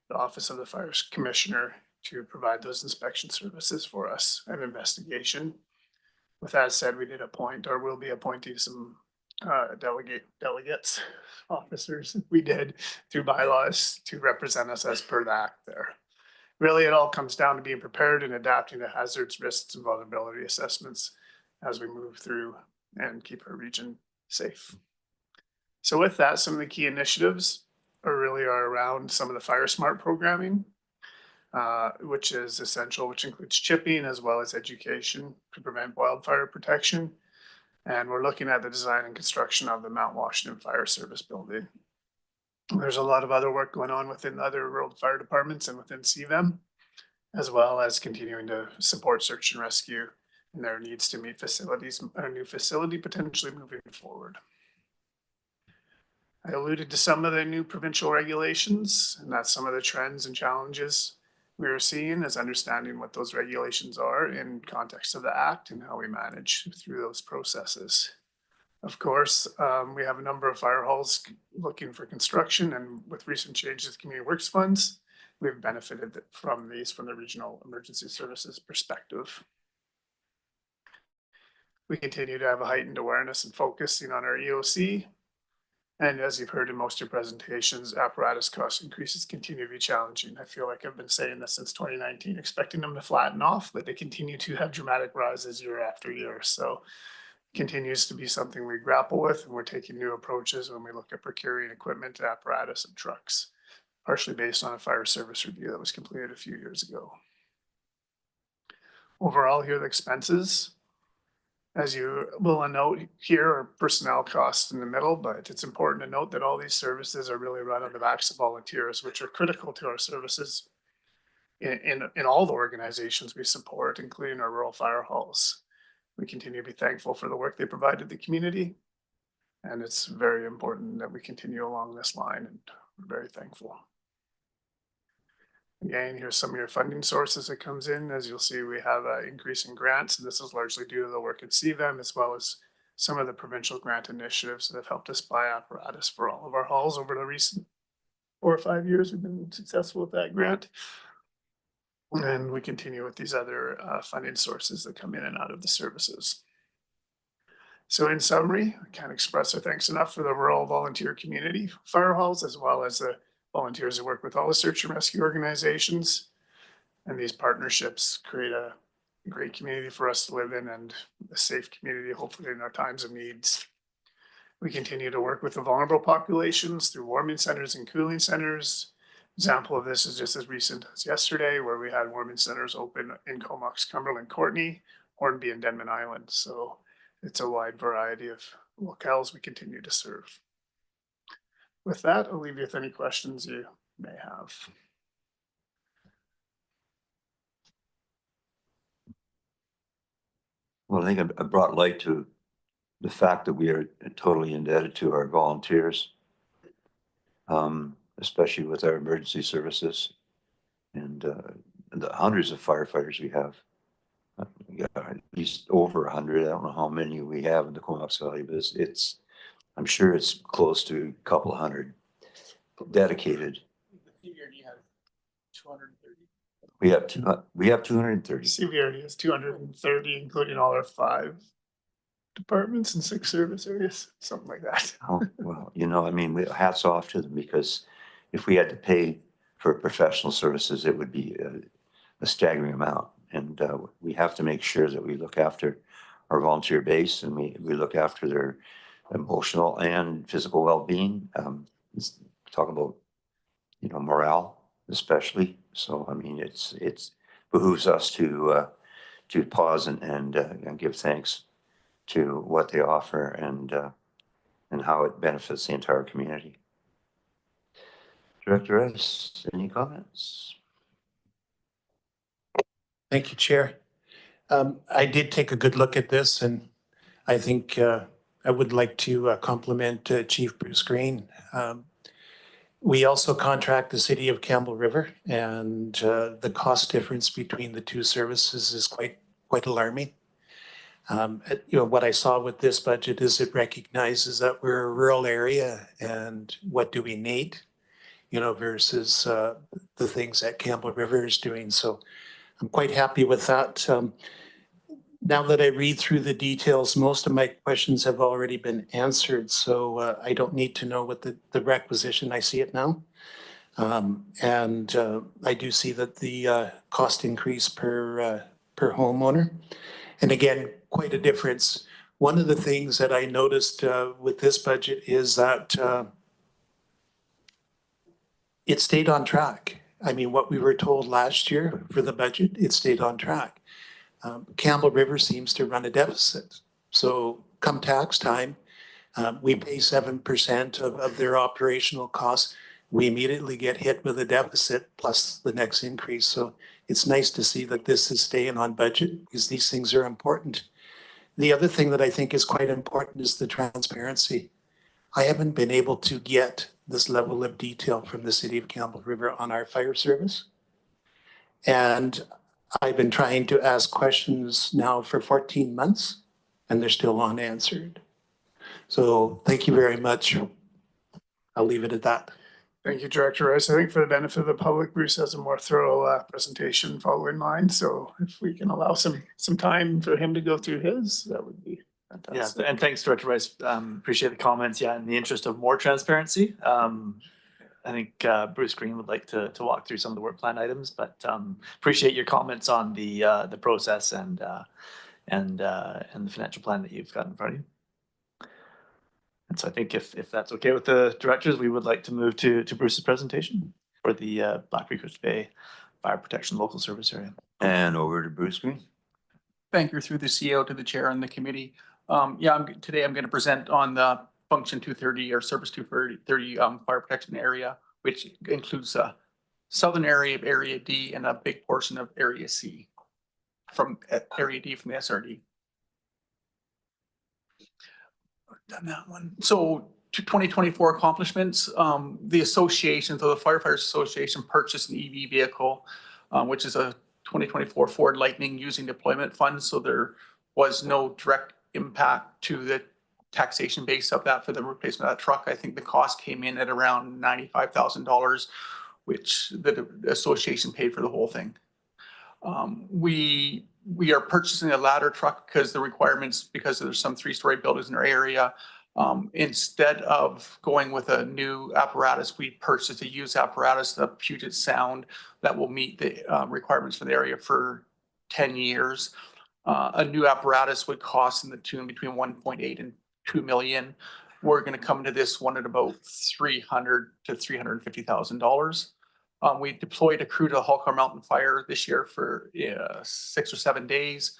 the Office of the Fire Commissioner to provide those inspection services for us and investigation. With that said, we did appoint, or will be appointing some delegates, officers, we did through bylaws to represent us as per the act there. Really, it all comes down to being prepared and adapting to hazards, risks, and vulnerability assessments as we move through and keep our region safe. So with that, some of the key initiatives are around some of the Fire Smart programming, which is essential, which includes chipping as well as education to prevent wildfire protection. And we're looking at the design and construction of the Mount Washington Fire Service building. There's a lot of other work going on within other rural fire departments and within CVEM, as well as continuing to support search and rescue and their needs to meet facilities, a new facility potentially moving forward. I alluded to some of the new provincial regulations, and that's some of the trends and challenges we are seeing, is understanding what those regulations are in context of the Act and how we manage through those processes. Of course, we have a number of fire halls looking for construction, and with recent changes to community works funds, we've benefited from these from the regional emergency services perspective. We continue to have a heightened awareness and focusing on our EOC. And as you've heard in most of your presentations, apparatus cost increases continue to be challenging. I feel like I've been saying this since 2019, expecting them to flatten off, but they continue to have dramatic rises year after year. So it continues to be something we grapple with, and we're taking new approaches when we look at procuring equipment, apparatus, and trucks, partially based on a fire service review that was completed a few years ago. Overall, here are the expenses. As you will note, here are personnel costs in the middle, but it's important to note that all these services are really run on the backs of volunteers, which are critical to our services in all the organizations we support, including our rural fire halls. We continue to be thankful for the work they provide to the community, and it's very important that we continue along this line, and we're very thankful. Again, here's some of your funding sources that comes in. As you'll see, we have an increase in grants, and this is largely due to the work at CVEM, as well as some of the provincial grant initiatives that have helped us buy apparatus for all of our halls over the recent 4 or 5 years. We've been successful with that grant. And we continue with these other funding sources that come in and out of the services. So in summary, I can't express our thanks enough for the rural volunteer community fire halls, as well as the volunteers who work with all the search and rescue organizations. And these partnerships create a great community for us to live in, and a safe community, hopefully, in our times of needs. We continue to work with the vulnerable populations through warming centers and cooling centers. Example of this is just as recent as yesterday, where we had warming centers open in Comox, Cumberland, Courtenay, Hornby, and Denman Island. So it's a wide variety of locales we continue to serve. With that, I'll leave you with any questions you may have. Well, I think I brought light to the fact that we are totally indebted to our volunteers, especially with our emergency services and the hundreds of firefighters we have. We got at least over 100. I don't know how many we have in the Comox Valley, but I'm sure it's close to a couple of hundred dedicated. The CVRD has 230. We have 230. CVRD has 230, including all our 5 departments and 6 service areas, something like that. Oh, well, I mean, hats off to them, because if we had to pay for professional services, it would be a staggering amount. And we have to make sure that we look after our volunteer base, and we look after their emotional and physical well-being. Talk about, morale, especially. So, I mean, it's behooves us to pause and give thanks to what they offer and how it benefits the entire community. Director Rice, any comments? Thank you, Chair. I did take a good look at this, and I think I would like to compliment Chief Bruce Green. We also contract the city of Campbell River, and the cost difference between the two services is quite alarming. What I saw with this budget is it recognizes that we're a rural area, and what do we need, versus the things that Campbell River is doing. So I'm quite happy with that. Now that I read through the details, most of my questions have already been answered, so I don't need to know what the requisition. I see it now. And I do see that the cost increase per homeowner. And again, quite a difference. One of the things that I noticed with this budget is that it stayed on track. I mean, what we were told last year for the budget, it stayed on track. Campbell River seems to run a deficit. So come tax time, we pay 7% of their operational costs. We immediately get hit with a deficit plus the next increase. So it's nice to see that this is staying on budget because these things are important. The other thing that I think is quite important is the transparency. I haven't been able to get this level of detail from the city of Campbell River on our fire service. And I've been trying to ask questions now for 14 months and they're still unanswered. So thank you very much. I'll leave it at that. Thank you, Director Rice. I think for the benefit of the public, Bruce has a more thorough presentation following mine. So if we can allow some time for him to go through his, that would be fantastic. Yeah, and thanks, Director Rice. Appreciate the comments. Yeah, in the interest of more transparency, I think Bruce Green would like to walk through some of the work plan items, but appreciate your comments on the process and the financial plan that you've got in front of you. And so I think if that's okay with the directors, we would like to move to Bruce's presentation for the Black Creek Oyster Bay Fire Protection Local Service Area. And over to Bruce Green. Thank you through the CEO to the chair and the committee. Today I'm going to present on the Function 230 or Service 230 Fire Protection Area, which includes southern area of Area D and a big portion of Area C from Area D from the SRD. Done that one. So to 2024 accomplishments, the association, so the Firefighters Association purchased an EV vehicle, which is a 2024 Ford Lightning using deployment funds. So there was no direct impact to the taxation base of that for the replacement of that truck. I think the cost came in at around $95,000, which the association paid for the whole thing. We are purchasing a ladder truck because the requirements, because there's some 3-story buildings in our area. Instead of going with a new apparatus, we purchased a used apparatus, the Puget Sound, that will meet the requirements for the area for 10 years. A new apparatus would cost in the tune between 1.8 and 2 million. We're going to come to this one at about $300,000 to $350,000. We deployed a crew to the Halkar Mountain Fire this year for 6 or 7 days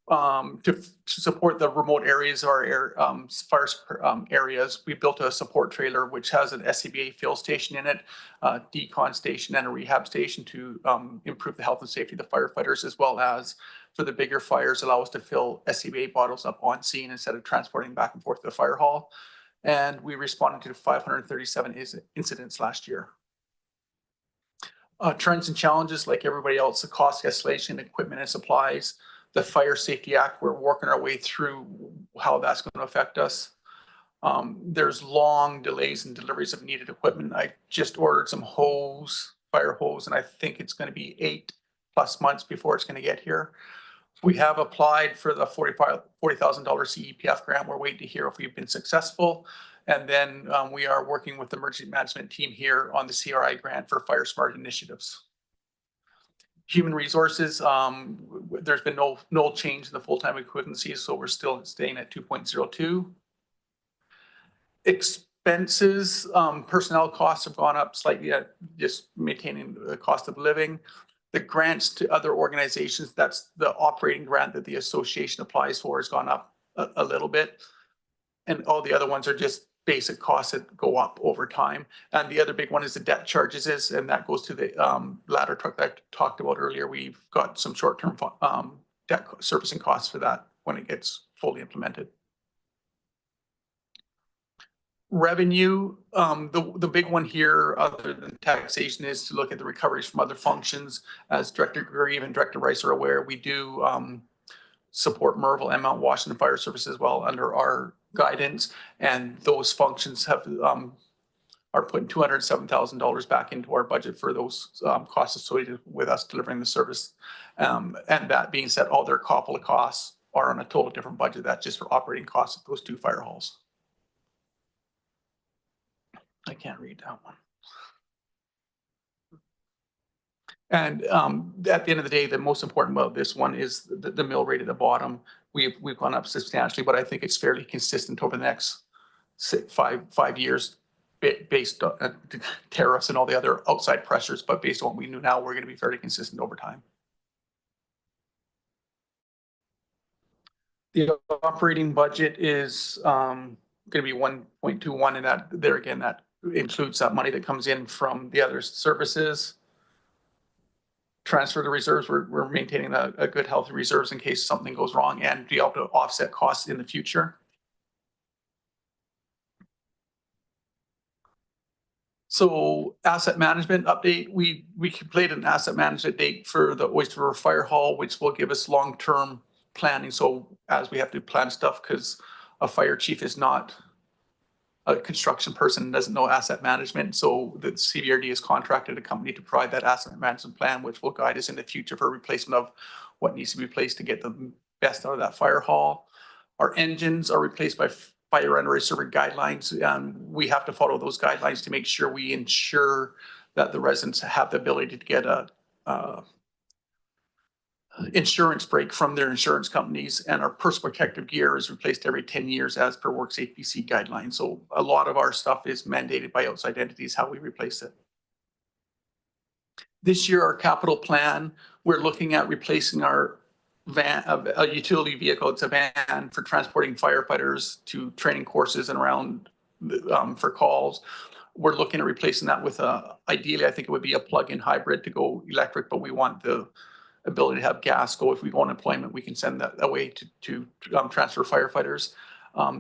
to support the remote areas of our fire areas. We built a support trailer which has an SCBA fuel station in it, a decon station, and a rehab station to improve the health and safety of the firefighters, as well as for the bigger fires, allow us to fill SCBA bottles up on scene instead of transporting back and forth to the fire hall. And we responded to 537 incidents last year. Trends and challenges, like everybody else, the cost escalation, equipment and supplies, the Fire Safety Act, we're working our way through how that's going to affect us. There's long delays in deliveries of needed equipment. I just ordered some hose, fire hose, and I think it's going to be 8+ months before it's going to get here. We have applied for the $40,000 CEPF grant. We're waiting to hear if we've been successful. And then we are working with the emergency management team here on the CRI grant for Fire Smart initiatives. Human resources, there's been no change in the full-time equivalencies, so we're still staying at 2.02. Expenses, personnel costs have gone up slightly at just maintaining the cost of living. The grants to other organizations, that's the operating grant that the association applies for, has gone up a little bit. And all the other ones are just basic costs that go up over time. And the other big one is the debt charges, and that goes to the ladder truck that I talked about earlier. We've got some short-term debt servicing costs for that when it gets fully implemented. Revenue, the big one here, other than taxation, is to look at the recoveries from other functions. As Director Grieve and Director Rice are aware, we do support Merville and Mount Washington Fire Service as well under our guidance, and those functions have are putting $207,000 back into our budget for those costs associated with us delivering the service. And that being said, all their COPLA costs are on a total different budget. That's just for operating costs of those 2 fire halls. I can't read that one. And at the end of the day, the most important about this one is the mill rate at the bottom. We've gone up substantially, but I think it's fairly consistent over the next five years, based on tariffs and all the other outside pressures. But based on what we know now, we're going to be fairly consistent over time. The operating budget is going to be 1.21, and that there again, that includes that money that comes in from the other services. Transfer the reserves, we're maintaining a good healthy reserves in case something goes wrong, and be able to offset costs in the future. So asset management update, we completed an asset management date for the Oyster River Fire Hall, which will give us long-term planning. So as we have to plan stuff, because a fire chief is not a construction person and doesn't know asset management. So the CVRD has contracted a company to provide that asset management plan, which will guide us in the future for replacement of what needs to be replaced to get the best out of that fire hall. Our engines are replaced by fire under service guidelines, and we have to follow those guidelines to make sure we ensure that the residents have the ability to get a insurance break from their insurance companies, and our personal protective gear is replaced every 10 years as per Works APC guidelines. So a lot of our stuff is mandated by outside entities how we replace it. This year, our capital plan, we're looking at replacing our van, a utility vehicle. It's a van for transporting firefighters to training courses and around for calls. We're looking at replacing that with ideally, I think it would be a plug-in hybrid to go electric, but we want the ability to have gas go. If we go on employment, we can send that away to transfer firefighters.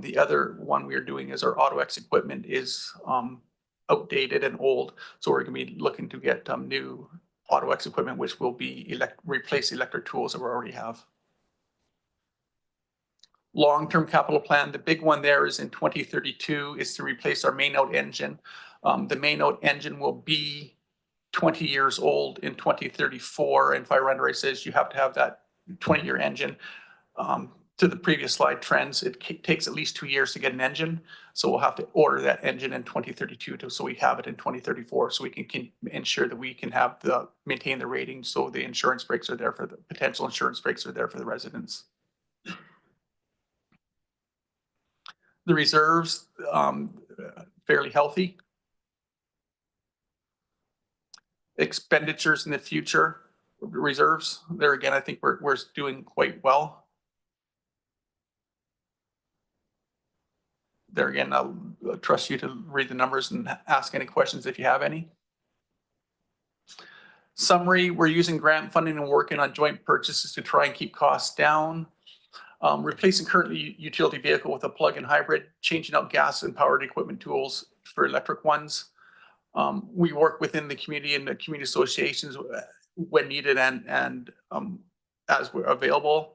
The other one we are doing is our AutoX equipment is outdated and old. So we're going to be looking to get new AutoX equipment, which will be replace electric tools that we already have. Long-term capital plan, the big one there is in 2032 is to replace our main out engine. The main out engine will be 20 years old in 2034, and Fire Underwriter says you have to have that 20-year engine. To the previous slide trends, it takes at least 2 years to get an engine, so we'll have to order that engine in 2032 so we have it in 2034, so we can ensure that we can have maintain the rating, so the insurance breaks are there for the potential insurance breaks are there for the residents. The reserves, fairly healthy. Expenditures in the future, reserves, there again, I think we're doing quite well. There again, I'll trust you to read the numbers and ask any questions if you have any. Summary, we're using grant funding and working on joint purchases to try and keep costs down. Replacing currently utility vehicle with a plug-in hybrid, changing out gas and powered equipment tools for electric ones. We work within the community and the community associations when needed and as we're available.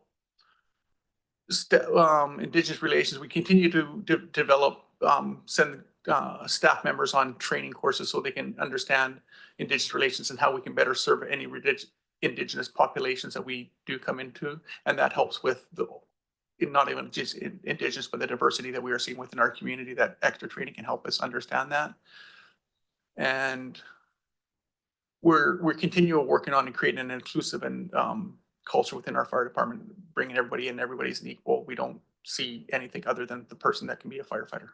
Indigenous relations, we continue to develop, send staff members on training courses so they can understand Indigenous relations and how we can better serve any Indigenous populations that we do come into. And that helps with not even just Indigenous, but the diversity that we are seeing within our community. That extra training can help us understand that. And we're continuing working on and creating an inclusive and culture within our fire department, bringing everybody in. Everybody's an equal. We don't see anything other than the person that can be a firefighter.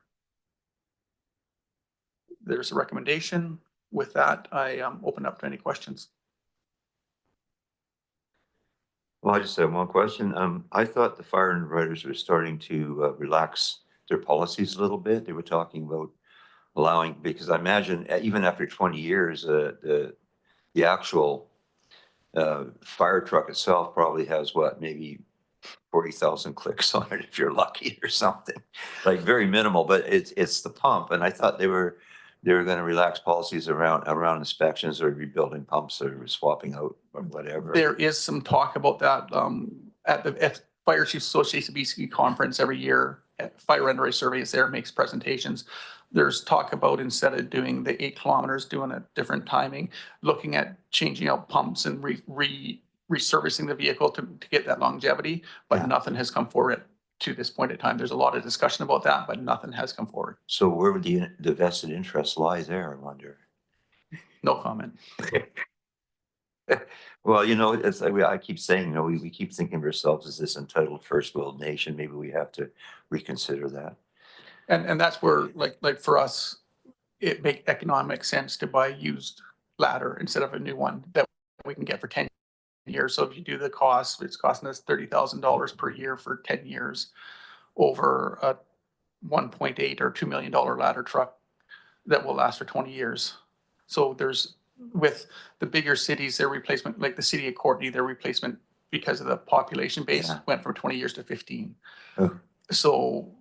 There's a recommendation. With that, I open up to any questions. Well, I just have one question. I thought the fire underwriters were starting to relax their policies a little bit. They were talking about allowing, because I imagine even after 20 years, the actual fire truck itself probably has what, maybe 40,000 clicks on it if you're lucky or something, like very minimal, but it's the pump. And I thought they were going to relax policies around inspections or rebuilding pumps or swapping out or whatever. There is some talk about that at the Fire Chiefs Association BC conference every year. Fire Underway Survey is there, makes presentations. There's talk about instead of doing the 8 kilometers, doing a different timing, looking at changing out pumps and resurfacing the vehicle to get that longevity, but Yeah. nothing has come forward to this point in time. There's a lot of discussion about that, but nothing has come forward. So where would the vested interest lie there, I wonder? No comment. Well, it's like I keep saying, we keep thinking of ourselves as this entitled first world nation. Maybe we have to reconsider that. And that's where, like for us, it make economic sense to buy used ladder instead of a new one that we can get for 10 years. So if you do the cost, it's costing us $30,000 per year for 10 years over a 1.8 or $2 million ladder truck that will last for 20 years. So with the bigger cities, their replacement, like the city of Courtenay, their replacement because of the population base went from 20 years to 15. Oh. So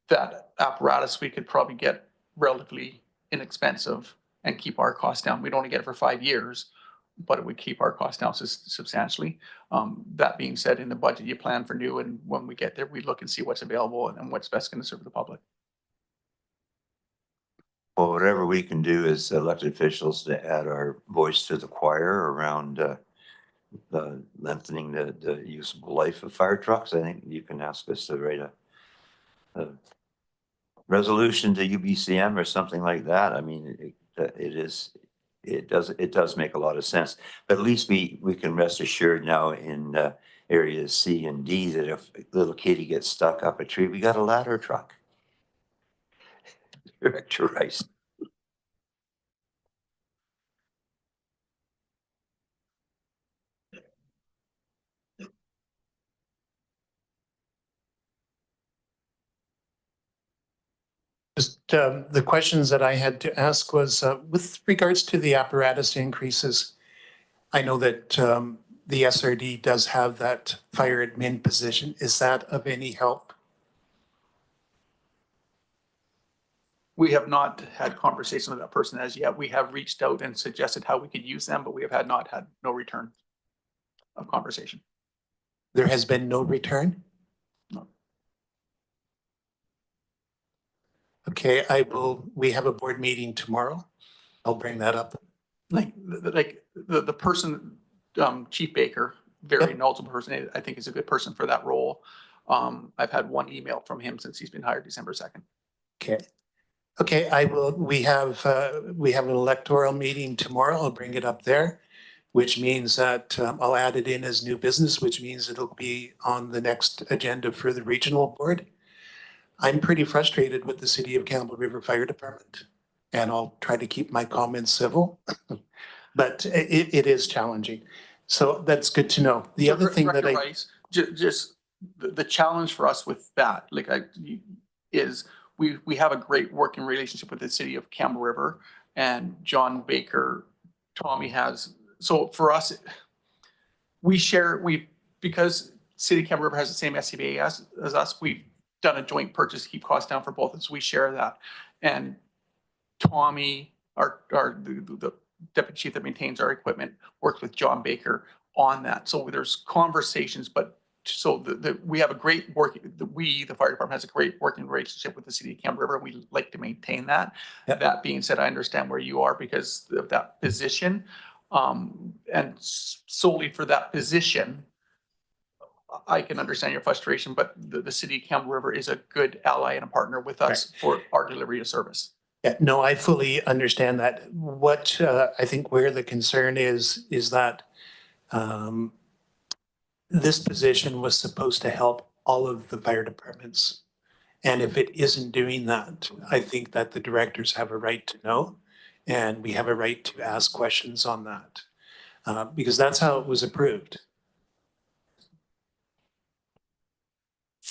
that apparatus we could probably get relatively inexpensive and keep our costs down. We'd only get it for 5 years, but it would keep our costs down substantially. That being said, in the budget, you plan for new, and when we get there, we look and see what's available and what's best going to serve the public. Well, whatever we can do as elected officials to add our voice to the choir around lengthening the usable life of fire trucks, I think you can ask us to write a resolution to UBCM or something like that. I mean, it does make a lot of sense. But at least we can rest assured now in areas C and D that if little Katie gets stuck up a tree, we got a ladder truck. Director Rice. Just the questions that I had to ask was with regards to the apparatus increases. I know that the SRD does have that fire admin position. Is that of any help? We have not had conversation with that person as yet. We have reached out and suggested how we could use them, but we have not had no return of conversation. There has been no return? No. Okay, we have a board meeting tomorrow. I'll bring that up. Like the person, Chief Baker, very knowledgeable person, I think is a good person for that role. I've had one email from him since he's been hired December 2nd. Okay. Okay, we have an electoral meeting tomorrow. I'll bring it up there, which means that I'll add it in as new business, which means it'll be on the next agenda for the regional board. I'm pretty frustrated with the City of Campbell River Fire Department, and I'll try to keep my comments civil, but it is challenging. So that's good to know. The other thing that just the challenge for us with that, is we have a great working relationship with the City of Campbell River, and John Baker, Tommy has. So for us, because City of Campbell River has the same SCBA as us, we've done a joint purchase to keep costs down for both of us. We share that. And Tommy, the deputy chief that maintains our equipment, works with John Baker on that. So there's conversations, but so we have a great the fire department has a great working relationship with the City of Campbell River. We like to maintain that. Yep. That being said, I understand where you are because of that position. And solely for that position, I can understand your frustration, but the City of Campbell River is a good ally and a partner with us for our delivery of service. Yeah, no, I fully understand that. What I think where the concern is that this position was supposed to help all of the fire departments. And if it isn't doing that, I think that the directors have a right to know, and we have a right to ask questions on that because that's how it was approved.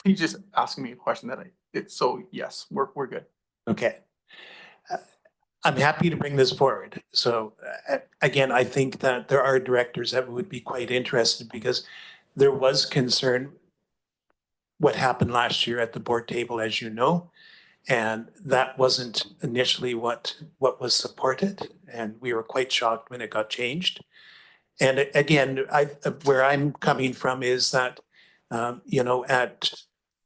He's just asking me a question so yes, we're good. Okay. I'm happy to bring this forward. So again, I think that there are directors that would be quite interested because there was concern what happened last year at the board table, as you know. And that wasn't initially what was supported, and we were quite shocked when it got changed. And again, where I'm coming from is that, you know, at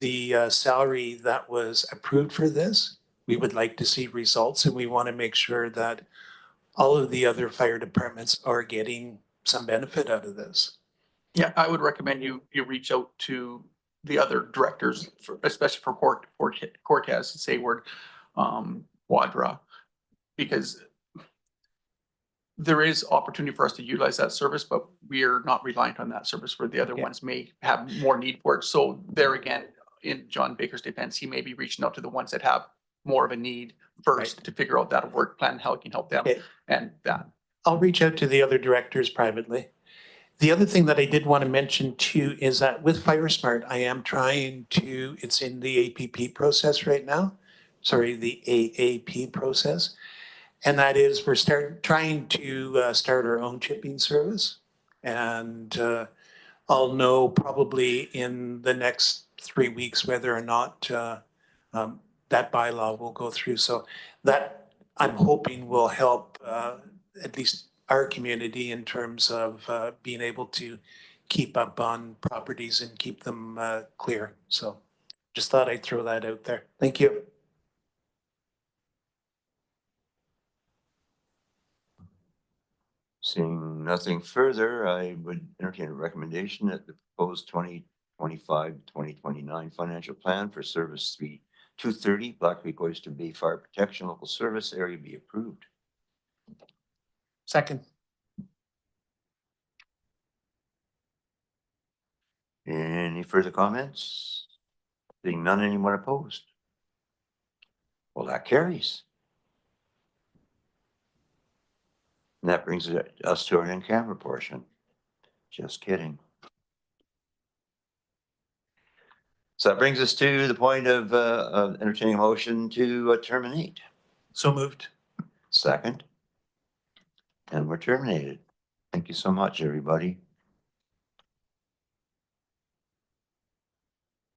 the salary that was approved for this, we would like to see results, and we want to make sure that all of the other fire departments are getting some benefit out of this. Yeah, I would recommend you reach out to the other directors, especially for Cortez, Sayward, Wadra, because there is opportunity for us to utilize that service, but we are not reliant on that service where the other ones may have more need for it. So there again, in John Baker's defense, he may be reaching out to the ones that have more of a need first to figure out that work plan, how he can help them and that. I'll reach out to the other directors privately. The other thing that I did want to mention too is that with FireSmart, I am trying to, it's in the APP process right now. Sorry, the AAP process. And that is we're trying to start our own chipping service. And I'll know probably in the next 3 weeks whether or not that bylaw will go through. So that I'm hoping will help at least our community in terms of being able to keep up on properties and keep them clear. So just thought I'd throw that out there. Thank you. Seeing nothing further, I would entertain a recommendation that the proposed 2025-2029 financial plan for Service Suite 230 Black Creek Oyster Bay Fire Protection Local Service Area be approved. Second. Any further comments? Seeing none, anyone opposed? Well, that carries. And that brings us to our in-camera portion. Just kidding. So that brings us to the point of entertaining a motion to terminate. So moved. Second. And we're terminated. Thank you so much, everybody.